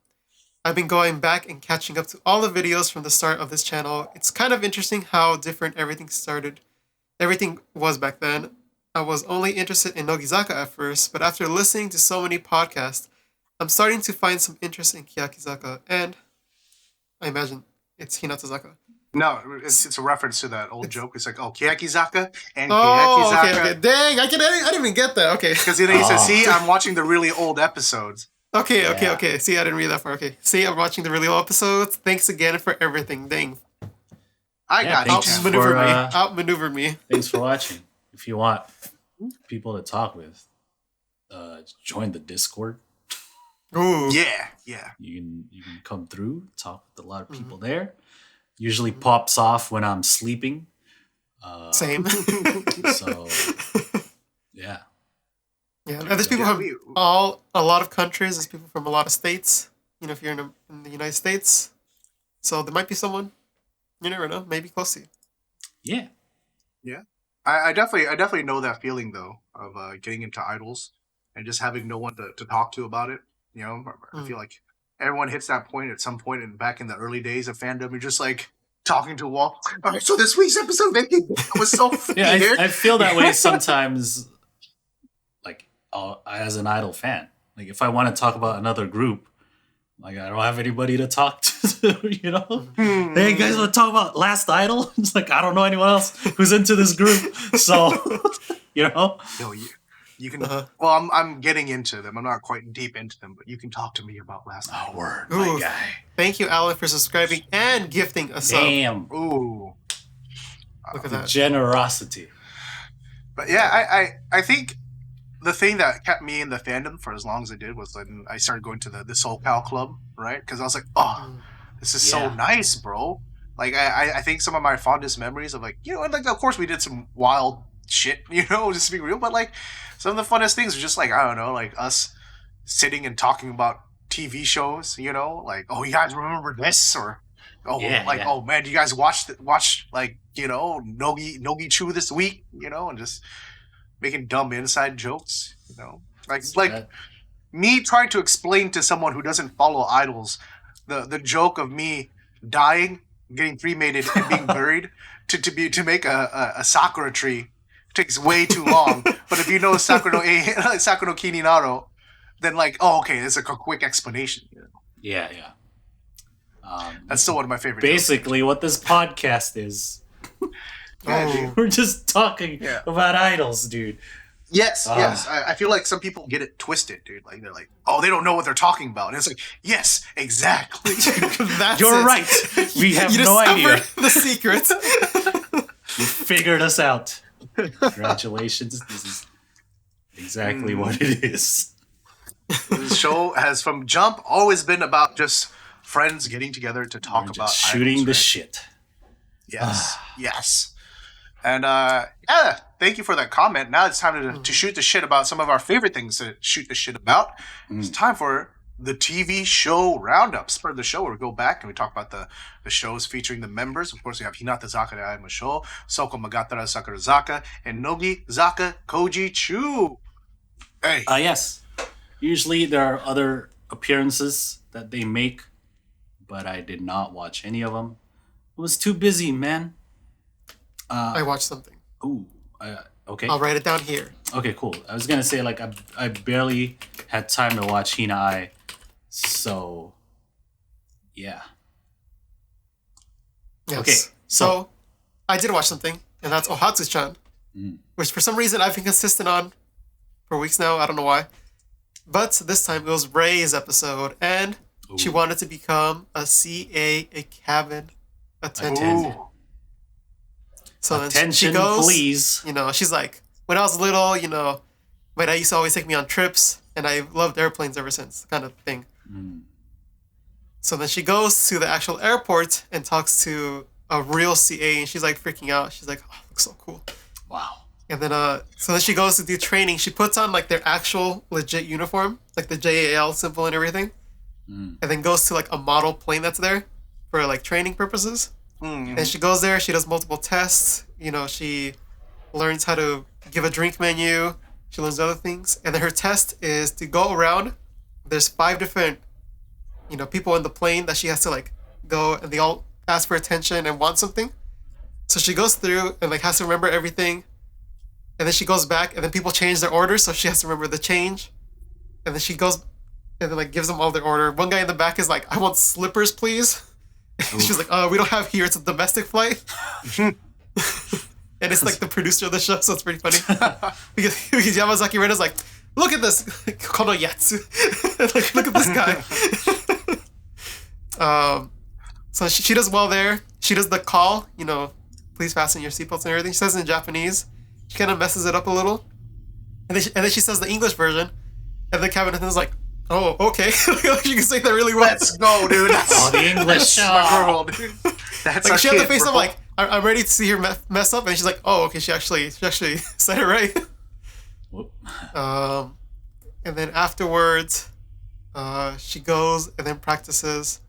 I've been going back and catching up to all the videos from the start of this channel. It's kind of interesting how different everything was back then. I was only interested in Nogizaka at first, but after listening to so many podcasts, I'm starting to find some interest in Keyakizaka, and I imagine it's Hinatazaka. No, it's a reference to that old joke. It's like, Keyakizaka and Keyakizaka. Okay. Dang, I didn't even get that. Okay. Because he says, see, I'm watching the really old episodes. Okay. See, I didn't read that far. Okay. See, I'm watching the really old episodes. Thanks again for everything. Dang. I got you. Outmaneuvered me. Thanks for watching. If you want people to talk with, join the Discord. Ooh. Yeah. You can come through, talk with a lot of people there. Usually pops off when I'm sleeping. Same. So, yeah. Yeah, and there's people from a lot of countries. There's people from a lot of states. If you're in the United States. So there might be someone, you never know, maybe close to you. Yeah. Yeah. I definitely know that feeling, though, of getting into idols and just having no one to talk to about it. I feel like everyone hits that point at some point, and back in the early days of fandom, you're just like talking to a wall. All right, so this week's episode was so funny. Yeah, I feel that way sometimes, like as an idol fan. Like if I want to talk about another group, like I don't have anybody to talk to, Hey, guys want to talk about Last Idol? It's like I don't know anyone else who's into this group, so No, you can. Well, I'm getting into them. I'm not quite deep into them, but you can talk to me about Last Idol. Oh, word, my guy. Thank you, Alan, for subscribing and gifting a sub. Damn. Ooh. Look at that generosity. But yeah, I think the thing that kept me in the fandom for as long as I did was when I started going to the SoCal club, right? Because I was like, this is so nice, bro. Like I think some of my fondest memories of like, like of course we did some wild shit, just to be real, but like some of the funnest things are just like, I don't know, like us sitting and talking about TV shows, like, you guys remember this? Or oh man, do you guys watch like, Nogi Chu this week, and just making dumb inside jokes, like me trying to explain to someone who doesn't follow idols the joke of me dying, getting cremated, and being buried to make a sakura tree takes way too long. But if you know Sakura no Kininaro, then like, okay, it's like a quick explanation. Yeah. That's still one of my favorite. Basically, what this podcast is. We're just talking about idols, dude. Yes. I feel like some people get it twisted, dude. Like they're like, they don't know what they're talking about, and it's like, yes, exactly. You're right. We have no idea the secret. You figured us out. Congratulations. This is exactly what it is. This show has from jump always been about just friends getting together to talk about shooting idols, the shit. Yes. And thank you for that comment. Now it's time to shoot the shit about some of our favorite things to shoot the shit about. It's time for the TV show roundups. Part of the show where we go back and we talk about the shows featuring the members. Of course, we have Hinatazaka de Aimasho, Soko Magatara Sakurazaka, and Nogizaka Koji Chu. Hey. Yes. Usually there are other appearances that they make, but I did not watch any of them. I was too busy, man. I watched something. Ooh, okay. I'll write it down here. Okay, cool. I was gonna say like I barely had time to watch Hina Ai, so yeah. Yes. Okay, so I did watch something, and that's Ohatsu-chan, which for some reason I've been consistent on for weeks now. I don't know why, but this time it was Ray's episode, and she wanted to become a CA, a cabin attendant. Ooh. So then Attention, she goes, please. you know, she's like, when I was little, you know, my dad used to always take me on trips, and I loved airplanes ever since, kind of thing. So then she goes to the actual airport and talks to a real CA, and she's like freaking out. She's like, oh, looks so cool. Wow. And then, so then she goes to do training. She puts on like their actual legit uniform, like the JAL symbol and everything, and then goes to like a model plane that's there for like training purposes. And she goes there. She does multiple tests. You know, she learns how to give a drink menu. She learns other things, and then her test is to go around. There's 5 different, you know, people in the plane that she has to like go, and they all ask for attention and want something. So she goes through and like has to remember everything. And then she goes back, and then people change their order, so she has to remember the change. And then she goes, and then like gives them all their order. One guy in the back is like, "I want slippers, please." She's like, "Oh, we don't have here. It's a domestic flight." And it's like the producer of the show, so it's pretty funny because Yamazaki Rena's like, "Look at this, Kono Yatsu." Like, look at this guy. So she does well there. She does the call, you know, please fasten your seatbelts and everything. She says it in Japanese. She kind of messes it up a little, and then she says the English version, and the cabin attendant's like, "Oh, okay." She can say that really well. Let's go, dude. Oh, the English. My girl, dude. That's Like, she had the face bro. of like, I'm ready to see her mess up, and she's like, "Oh, okay." She actually said it right. Whoop. And then afterwards, she goes and then practices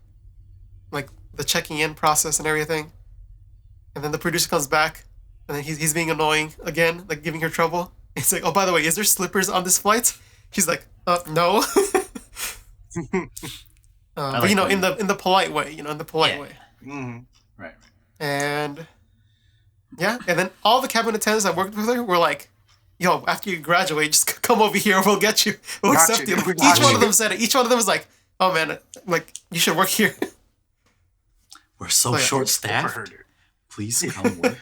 like the checking in process and everything. And then the producer comes back, and then he's being annoying again, like giving her trouble. It's like, "Oh, by the way, is there slippers on this flight?" She's like, "No." But you know, in the polite way, you know, in the polite way. Right. And yeah, and then all the cabin attendants that worked with her were like, "Yo, after you graduate, just come over here. We'll get you. We'll accept you." Each one of them said it. Each one of them was like, "Oh man, like you should work here." We're so short-staffed. Please come work.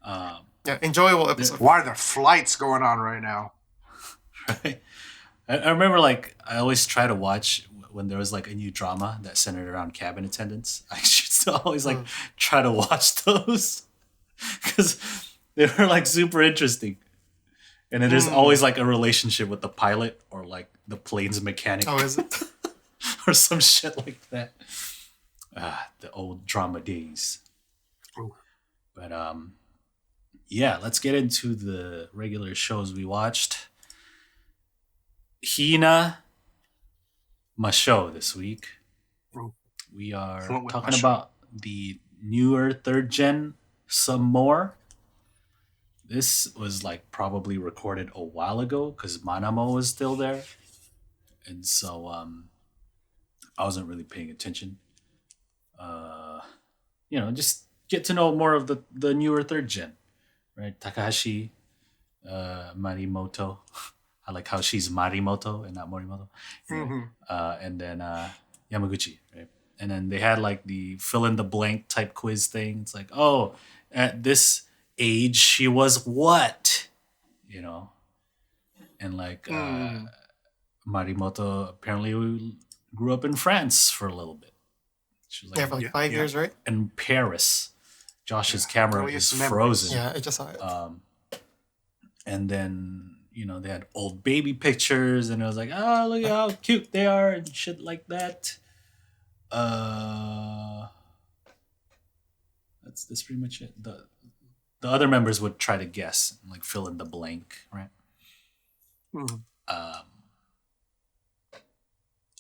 Yeah, enjoyable episode. Why are there flights going on right now? Right. I remember, like, I always try to watch when there was like a new drama that centered around cabin attendants. I used to always like try to watch those because they were like super interesting. And then there's always like a relationship with the pilot or like the plane's mechanic. Oh, is it? Or some shit like that. The old drama days. Ooh. But yeah, let's get into the regular shows we watched. Hina Masho this week. Ooh. We are Fluent with talking Masho. about the newer 3rd gen some more. This was like probably recorded a while ago because Manamo was still there. And so I wasn't really paying attention. You know, just get to know more of the newer 3rd gen, right? Takahashi, Marimoto. I like how she's Marimoto and not Morimoto. And then Yamaguchi, right? And then they had like the fill in the blank type quiz thing. It's like, oh, at this age, she was what? You know? And like Marimoto apparently grew up in France for a little bit. She was like, For like 5 years, right? in Paris. Josh's camera is earliest memories. frozen. Yeah, I just saw it. And then, you know, they had old baby pictures, and it was like, oh, look at how cute they are, and shit like that. That's pretty much it. The other members would try to guess and like fill in the blank, right?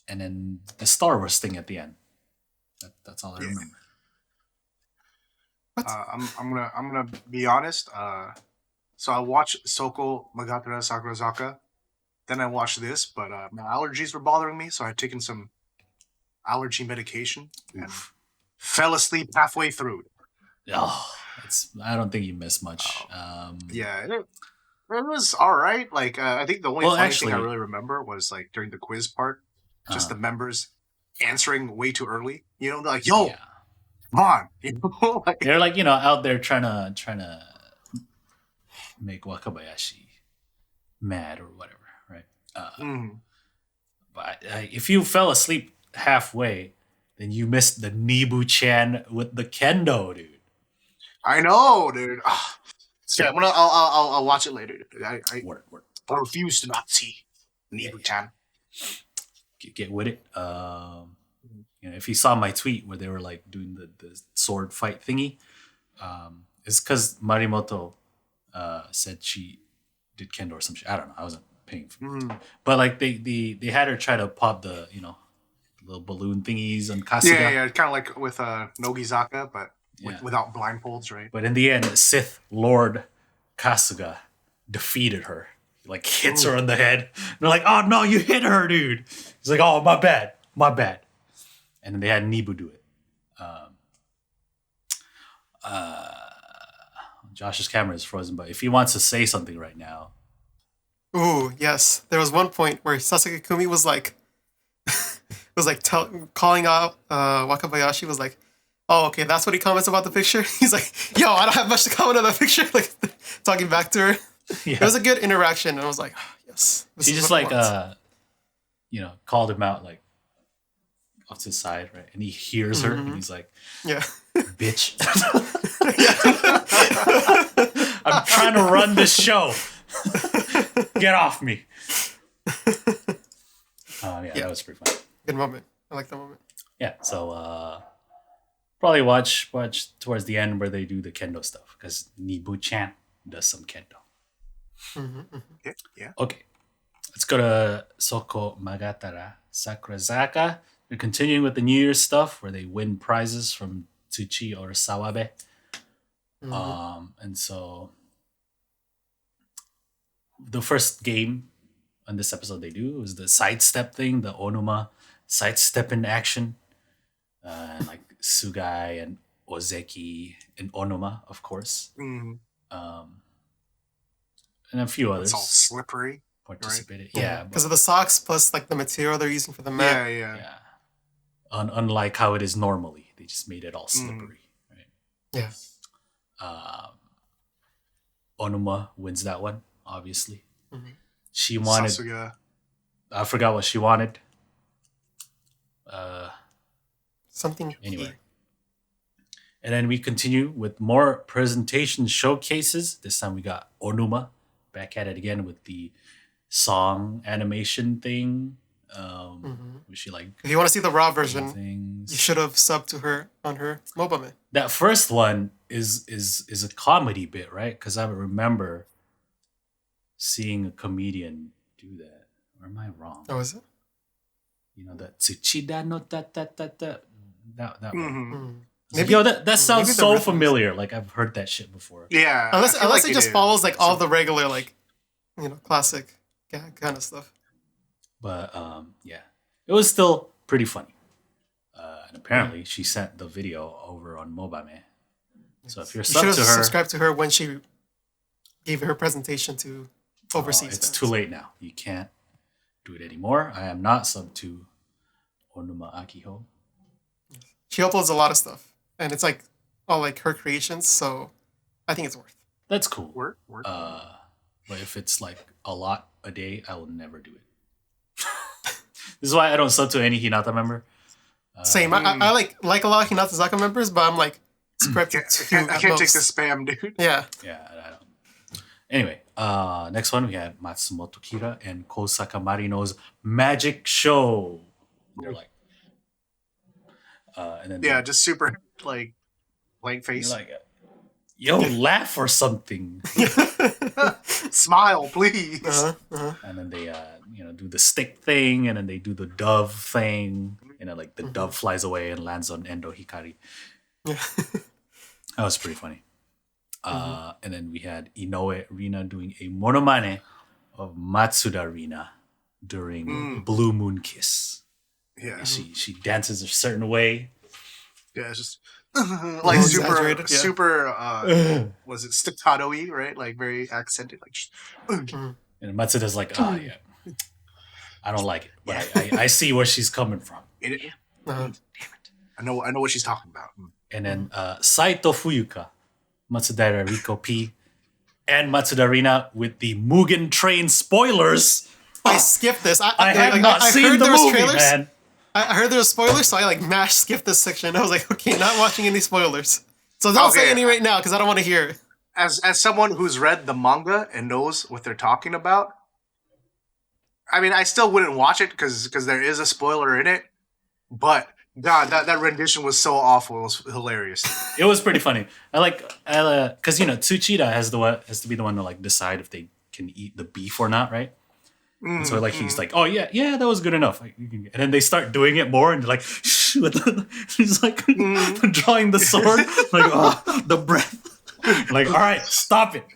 And then the Star Wars thing at the end. That's all I remember. I'm gonna be honest. So I watched Soko Magatara Sakurazaka, then I watched this, but my allergies were bothering me, so I had taken some allergy medication and fell asleep halfway through. Oh, I don't think you missed much. Yeah, it was all right. Like I think the only funny thing I really remember was like during the quiz part, just the members answering way too early. You know, they're like, "Yo, come on!" You know, like, they're like, you know, out there trying to make Wakabayashi mad or whatever, right? But if you fell asleep halfway, then you missed the Nibu-chan with the kendo, dude. I know, dude. Yeah, I'll watch it later. I refuse to not see Nibu-chan. Get with it. If you saw my tweet where they were like doing the sword fight thingy, it's because Marimoto said she did kendo or some shit. I don't know. I wasn't paying for it. But like they had her try to pop the little balloon thingies on Kasuga. Yeah, kind of like with Nogizaka, but without blindfolds, right? But in the end, Sith Lord Kasuga defeated her. Like hits her on the head. And they're like, "Oh no, you hit her, dude." He's like, "Oh, my bad. And then they had Nibu do it. Josh's camera is frozen, but if he wants to say something right now. Ooh, yes. There was one point where Sasuke Kumi was like, calling out Wakabayashi, was like, "Oh, okay, that's what he comments about the picture." He's like, "Yo, I don't have much to comment on the picture." Like talking back to her. Yeah. It was a good interaction, and I was like, oh, "Yes." She just like called him out like off to the side, right? And he hears her, and he's like, "Yeah, bitch." I'm trying to run this show. Get off me. That was pretty fun. Good moment. I like that moment. Yeah, so probably watch towards the end where they do the kendo stuff because Nibu-chan does some kendo. Yeah. Okay, let's go to Soko Magatara Sakurazaka. They're continuing with the New Year's stuff where they win prizes from Tsuchi or Sawabe. And so the first game on this episode they do was the sidestep thing, the Onuma sidestep in action. And like Sugai and Ozeki and Onuma, of course. And a few others. It's all slippery. Participated. Right? Yeah. Because of the socks plus like the material they're using for the mat. Yeah. Unlike how it is normally. They just made it all slippery. Right? Yeah. Onuma wins that one, obviously. She wanted... Sasuga. I forgot what she wanted. Something. Anyway. And then we continue with more presentation showcases. This time we got Onuma back at it again with the song animation thing. Which she like. If you want to see the raw version, things. You should have subbed to her on her Mobame. That first one is a comedy bit, right? Because I remember seeing a comedian do that. Or am I wrong? Oh, is it? That Tsuchida no ta ta ta ta. That one. Maybe, that sounds so familiar. Like I've heard that shit before. Yeah. Unless it just follows like all the regular classic kind of stuff. But it was still pretty funny. And apparently she sent the video over on Mobame. So if you're subbed to her, subscribe to her when she gave her presentation to overseas. It's too late now. You can't do it anymore. I am not subbed to Onuma Akiho. She uploads a lot of stuff. And it's like all like her creations, so I think it's worth. That's cool. Work. But if it's like a lot a day, I will never do it. This is why I don't sub to any Hinata member. Same. I like a lot of Hinata Zaka members, but I'm like scripted I can't take the spam, dude. Yeah. Yeah, I don't. Anyway, next one we had Matsumoto Kira and Kosaka Marino's Magic Show. They're like, and then just super like blank face. Like, yo, laugh or something. Smile, please. And then they do the stick thing, and then they do the dove thing, like the dove flies away and lands on Endo Hikari. That was pretty funny. And then we had Inoue Rina doing a monomane of Matsuda Rina during Blue Moon Kiss. Yeah. She dances a certain way. Yeah, it's just like super was it staccato-y, right? Like very accented, like and Matsuda's like, yeah. I don't like it. But I see where she's coming from. Damn it. I know what she's talking about. And then Saito Fuyuka, Matsudaira Riko P, and Matsuda Rina with the Mugen Train spoilers. I skipped this. I have not seen the movie, man. I heard there was spoilers, so I like mash skipped this section. I was like, okay, not watching any spoilers. So don't say any right now because I don't want to hear it. As someone who's read the manga and knows what they're talking about, I mean, I still wouldn't watch it because there is a spoiler in it. But God, that rendition was so awful. It was hilarious. It was pretty funny. I like because Tsuchida has to be the one to like decide if they can eat the beef or not, right? And so like he's like, oh yeah, that was good enough. And then they start doing it more, and they're like, shh, he's like drawing the sword, like the breath. Like, all right, stop it.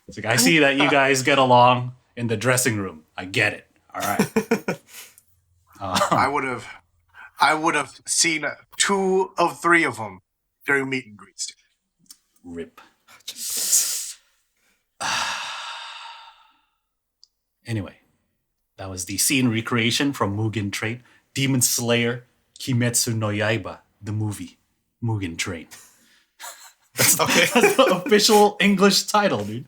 It's like, I see that you guys get along in the dressing room. I get it. All right. I would have seen 2 of 3 of them during meet and greets. Rip. Anyway, that was the scene recreation from Mugen Train, Demon Slayer, Kimetsu no Yaiba, the movie, Mugen Train. That's the official English title, dude.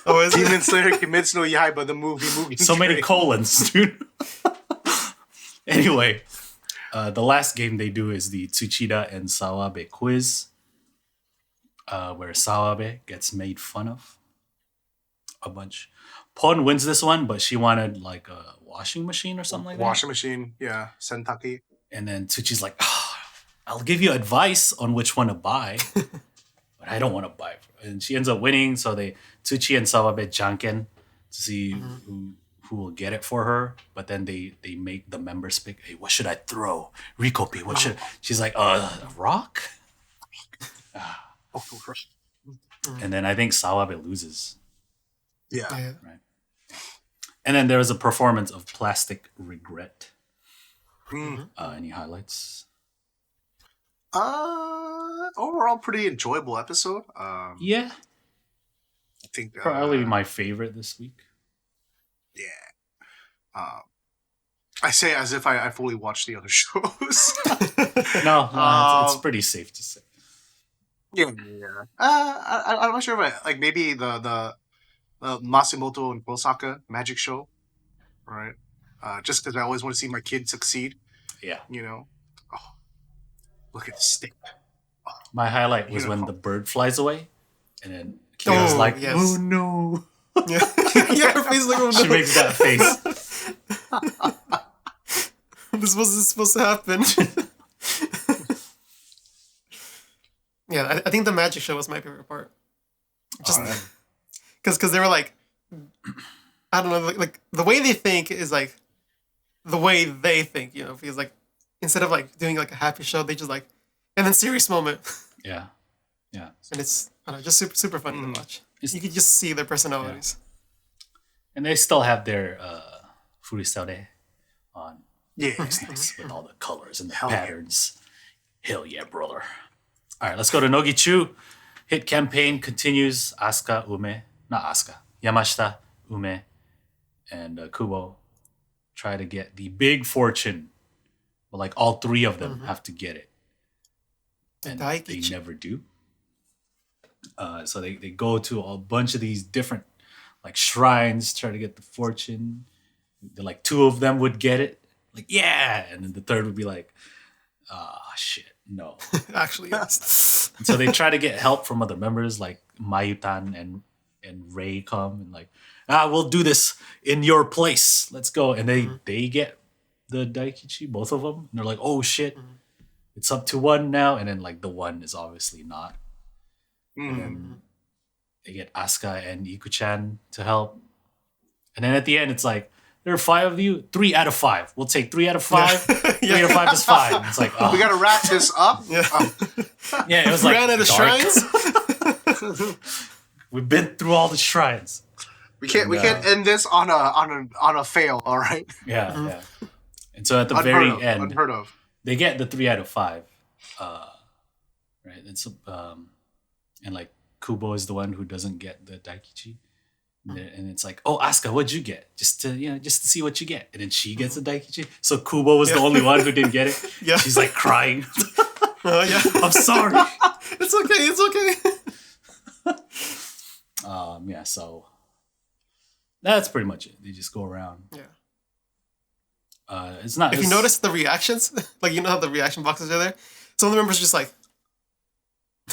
Oh, is Demon Slayer, Kimetsu no Yaiba, the movie, Mugen So Train. many colons, dude. Anyway, the last game they do is the Tsuchida and Sawabe quiz, where Sawabe gets made fun of a bunch. Pon wins this one, but she wanted like a washing machine or something like that. Washing machine, yeah, Sentaki. And then Tsuchi's like, I'll give you advice on which one to buy, but I don't want to buy it. And she ends up winning, so Tsuchi and Sawabe janken to see who will get it for her. But then they make the members pick, hey, what should I throw? Rikopi, what should... She's like, a rock? And then I think Sawabe loses. Yeah. Right. And then there was a performance of Plastic Regret. Any highlights? Overall, pretty enjoyable episode. Yeah. I think probably my favorite this week. Yeah. I say as if I fully watched the other shows. No, it's pretty safe to say. Yeah. I'm not sure if like maybe the Matsumoto and Kurosaka magic show, right? Just because I always want to see my kid succeed. Yeah. Oh, look at the stick. Oh, my highlight was when the bird flies away, and then Kira's like, oh no. Yeah, her face like, oh no. She makes that face. This wasn't supposed to happen. Yeah, I think the magic show was my favorite part. Just because they were like, I don't know, like the way they think is like the way they think, because like instead of like doing like a happy show, they just like, and then serious moment. Yeah. And it's just super super funny to watch. You could just see their personalities. Yeah. And they still have their furisare on. Yeah, it's nice with all the colors and the patterns. Hell yeah, brother! All right, let's go to Nogichu. Hit campaign continues. Yamashita, Ume, and Kubo try to get the big fortune, but like all 3 of them have to get it, and they never do. So they go to a bunch of these different like shrines, try to get the fortune. Like 2 of them would get it, like yeah, and then the 3rd would be like, shit, no. Actually, yes. And so they try to get help from other members, like Mayutan and Ray come and like, we'll do this in your place. Let's go. And they get the Daikichi, both of them. And they're like, oh shit, it's up to 1 now. And then like the 1 is obviously not. And then they get Asuka and Iku-chan to help. And then at the end, it's like, there are 5 of you, 3 out of 5. We'll take 3 out of 5. 3 out of 5 is 5. And it's like, oh. We got to wrap this up. Yeah, it was like ran out of shrines. We've been through all the shrines. We can't end this on a fail. All right. Yeah. And so at the very end, unheard of. They get the 3 out of 5. Right. And like Kubo is the one who doesn't get the Daikichi. And it's like, oh, Asuka, what'd you get? Just to see what you get. And then she gets a Daikichi. So Kubo was the only one who didn't get it. Yeah. She's like crying. I'm sorry. It's okay. So that's pretty much it. They just go around. Yeah. It's not. If you notice the reactions, like you know how the reaction boxes are there. Some of the members just like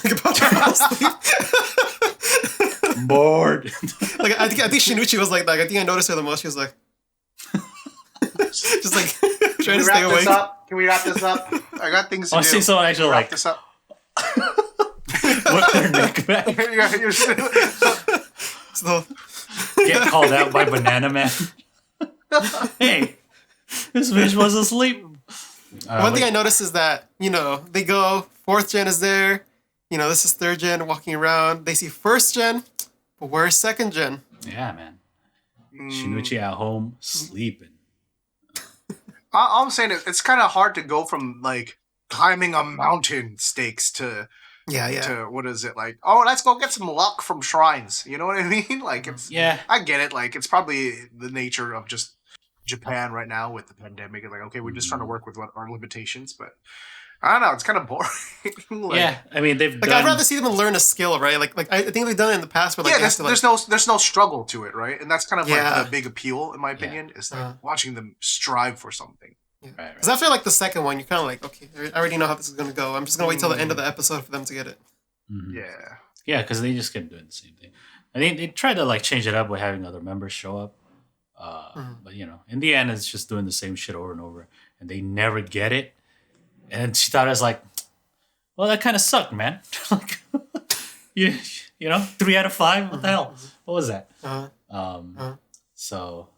about to fall asleep. I'm bored. Like I think Shinichi was like that. I think I noticed her the most. She was like, just like trying to stay awake. Can we wrap this up? I got things to do. I see someone actually wrap like this up. Whip their neck back. So Get called out by Banana Man. Hey, this bitch was asleep. One thing I noticed is that, they go, 4th gen is there. This is 3rd gen walking around. They see 1st gen, but where's 2nd gen? Yeah, man. Shinichi at home sleeping. All I'm saying is it's kind of hard to go from like climbing a mountain stakes to to what is it like? Oh, let's go get some luck from shrines. You know what I mean? Like it's I get it. Like it's probably the nature of just Japan right now with the pandemic. It's like okay, we're just trying to work with what our limitations, but I don't know. It's kind of boring. Yeah, I mean they've done... I'd rather see them learn a skill, right? Like I think they've done it in the past. Where there's no struggle to it, right? And that's kind of like the big appeal, in my opinion, is like watching them strive for something. Because after like the second one, you're kind of like, okay, I already know how this is gonna go. I'm just gonna wait till the end of the episode for them to get it. Mm-hmm. Yeah, because they just kept doing the same thing. I think they tried to like change it up by having other members show up, but in the end, it's just doing the same shit over and over, and they never get it. And Chitara's like, well, that kind of sucked, man. Like, you know, 3 out of 5. What the hell? What was that? So,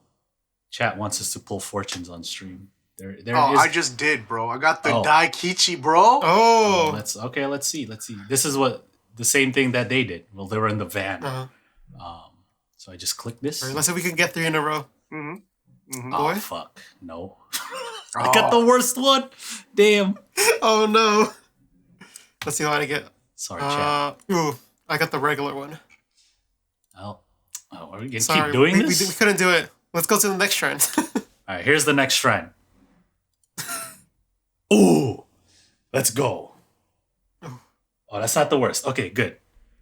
chat wants us to pull fortunes on stream. There is... I just did, bro. I got the Daikichi, bro. Let's see. This is the same thing that they did. Well, they were in the van. So I just clicked this. Right, let's see if we can get 3 in a row. Oh, fuck. No. I got the worst one. Damn. Oh, no. Let's see what I get. Sorry, chat. I got the regular one. Are we going to keep doing this? We couldn't do it. Let's go to the next shrine. All right, here's the next shrine. Ooh, let's go. Oh, that's not the worst. Okay, good.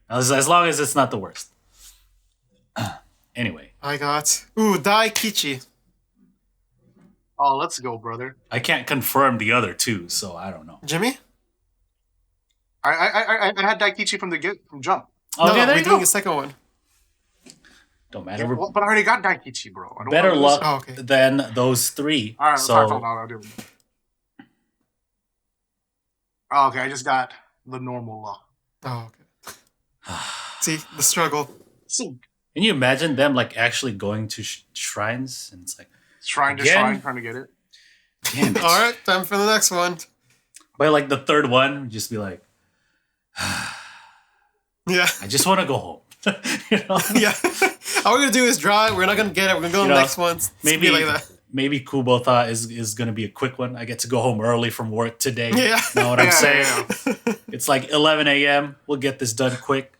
As long as it's not the worst. Anyway. I got... Daikichi. Oh, let's go, brother. I can't confirm the other two, so I don't know. Jimmy? I had Daikichi from jump. Okay, we're doing a second one. Don't matter. Yeah, but I already got Daikichi, bro. Better luck than those 3. All right, so... I'll do it. Oh, okay, I just got the normal luck. Oh, okay. See, the struggle. Can you imagine them like actually going to shrines and it's like shrine to shrine trying to get it? Damn it. All right, time for the next one. By like the 3rd one, just be like, yeah, I just want to go home. Yeah. All we're gonna do is draw it. We're not gonna get it. We're gonna go to the next one. Maybe like that. Maybe Kubota is gonna be a quick one. I get to go home early from work today. Yeah. Know what I'm saying? Yeah. It's like 11 a.m. We'll get this done quick.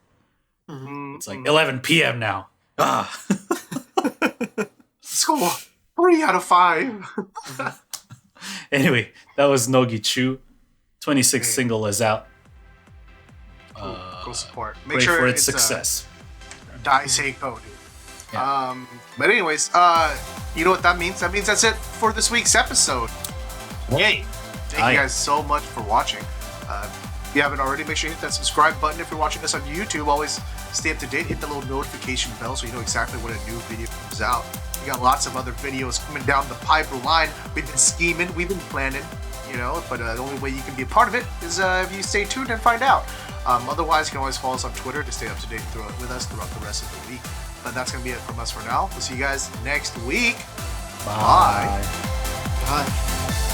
It's like 11 p.m. now. Let's go 3 out of 5. Anyway, that was Nogi Chu. 26 single is out. Cool. Go support. Make sure for its success. Dai Seiko, dude. Yeah. But anyways, you know what that means? That means that's it for this week's episode. Yay! Thank you guys so much for watching. If you haven't already, make sure you hit that subscribe button. If you're watching us on YouTube, always stay up to date. Hit the little notification bell so you know exactly when a new video comes out. We got lots of other videos coming down the pipeline. We've been scheming, we've been planning, but the only way you can be a part of it is if you stay tuned and find out. Otherwise, you can always follow us on Twitter to stay up to date with us throughout the rest of the week. But that's going to be it from us for now. We'll see you guys next week. Bye. Bye.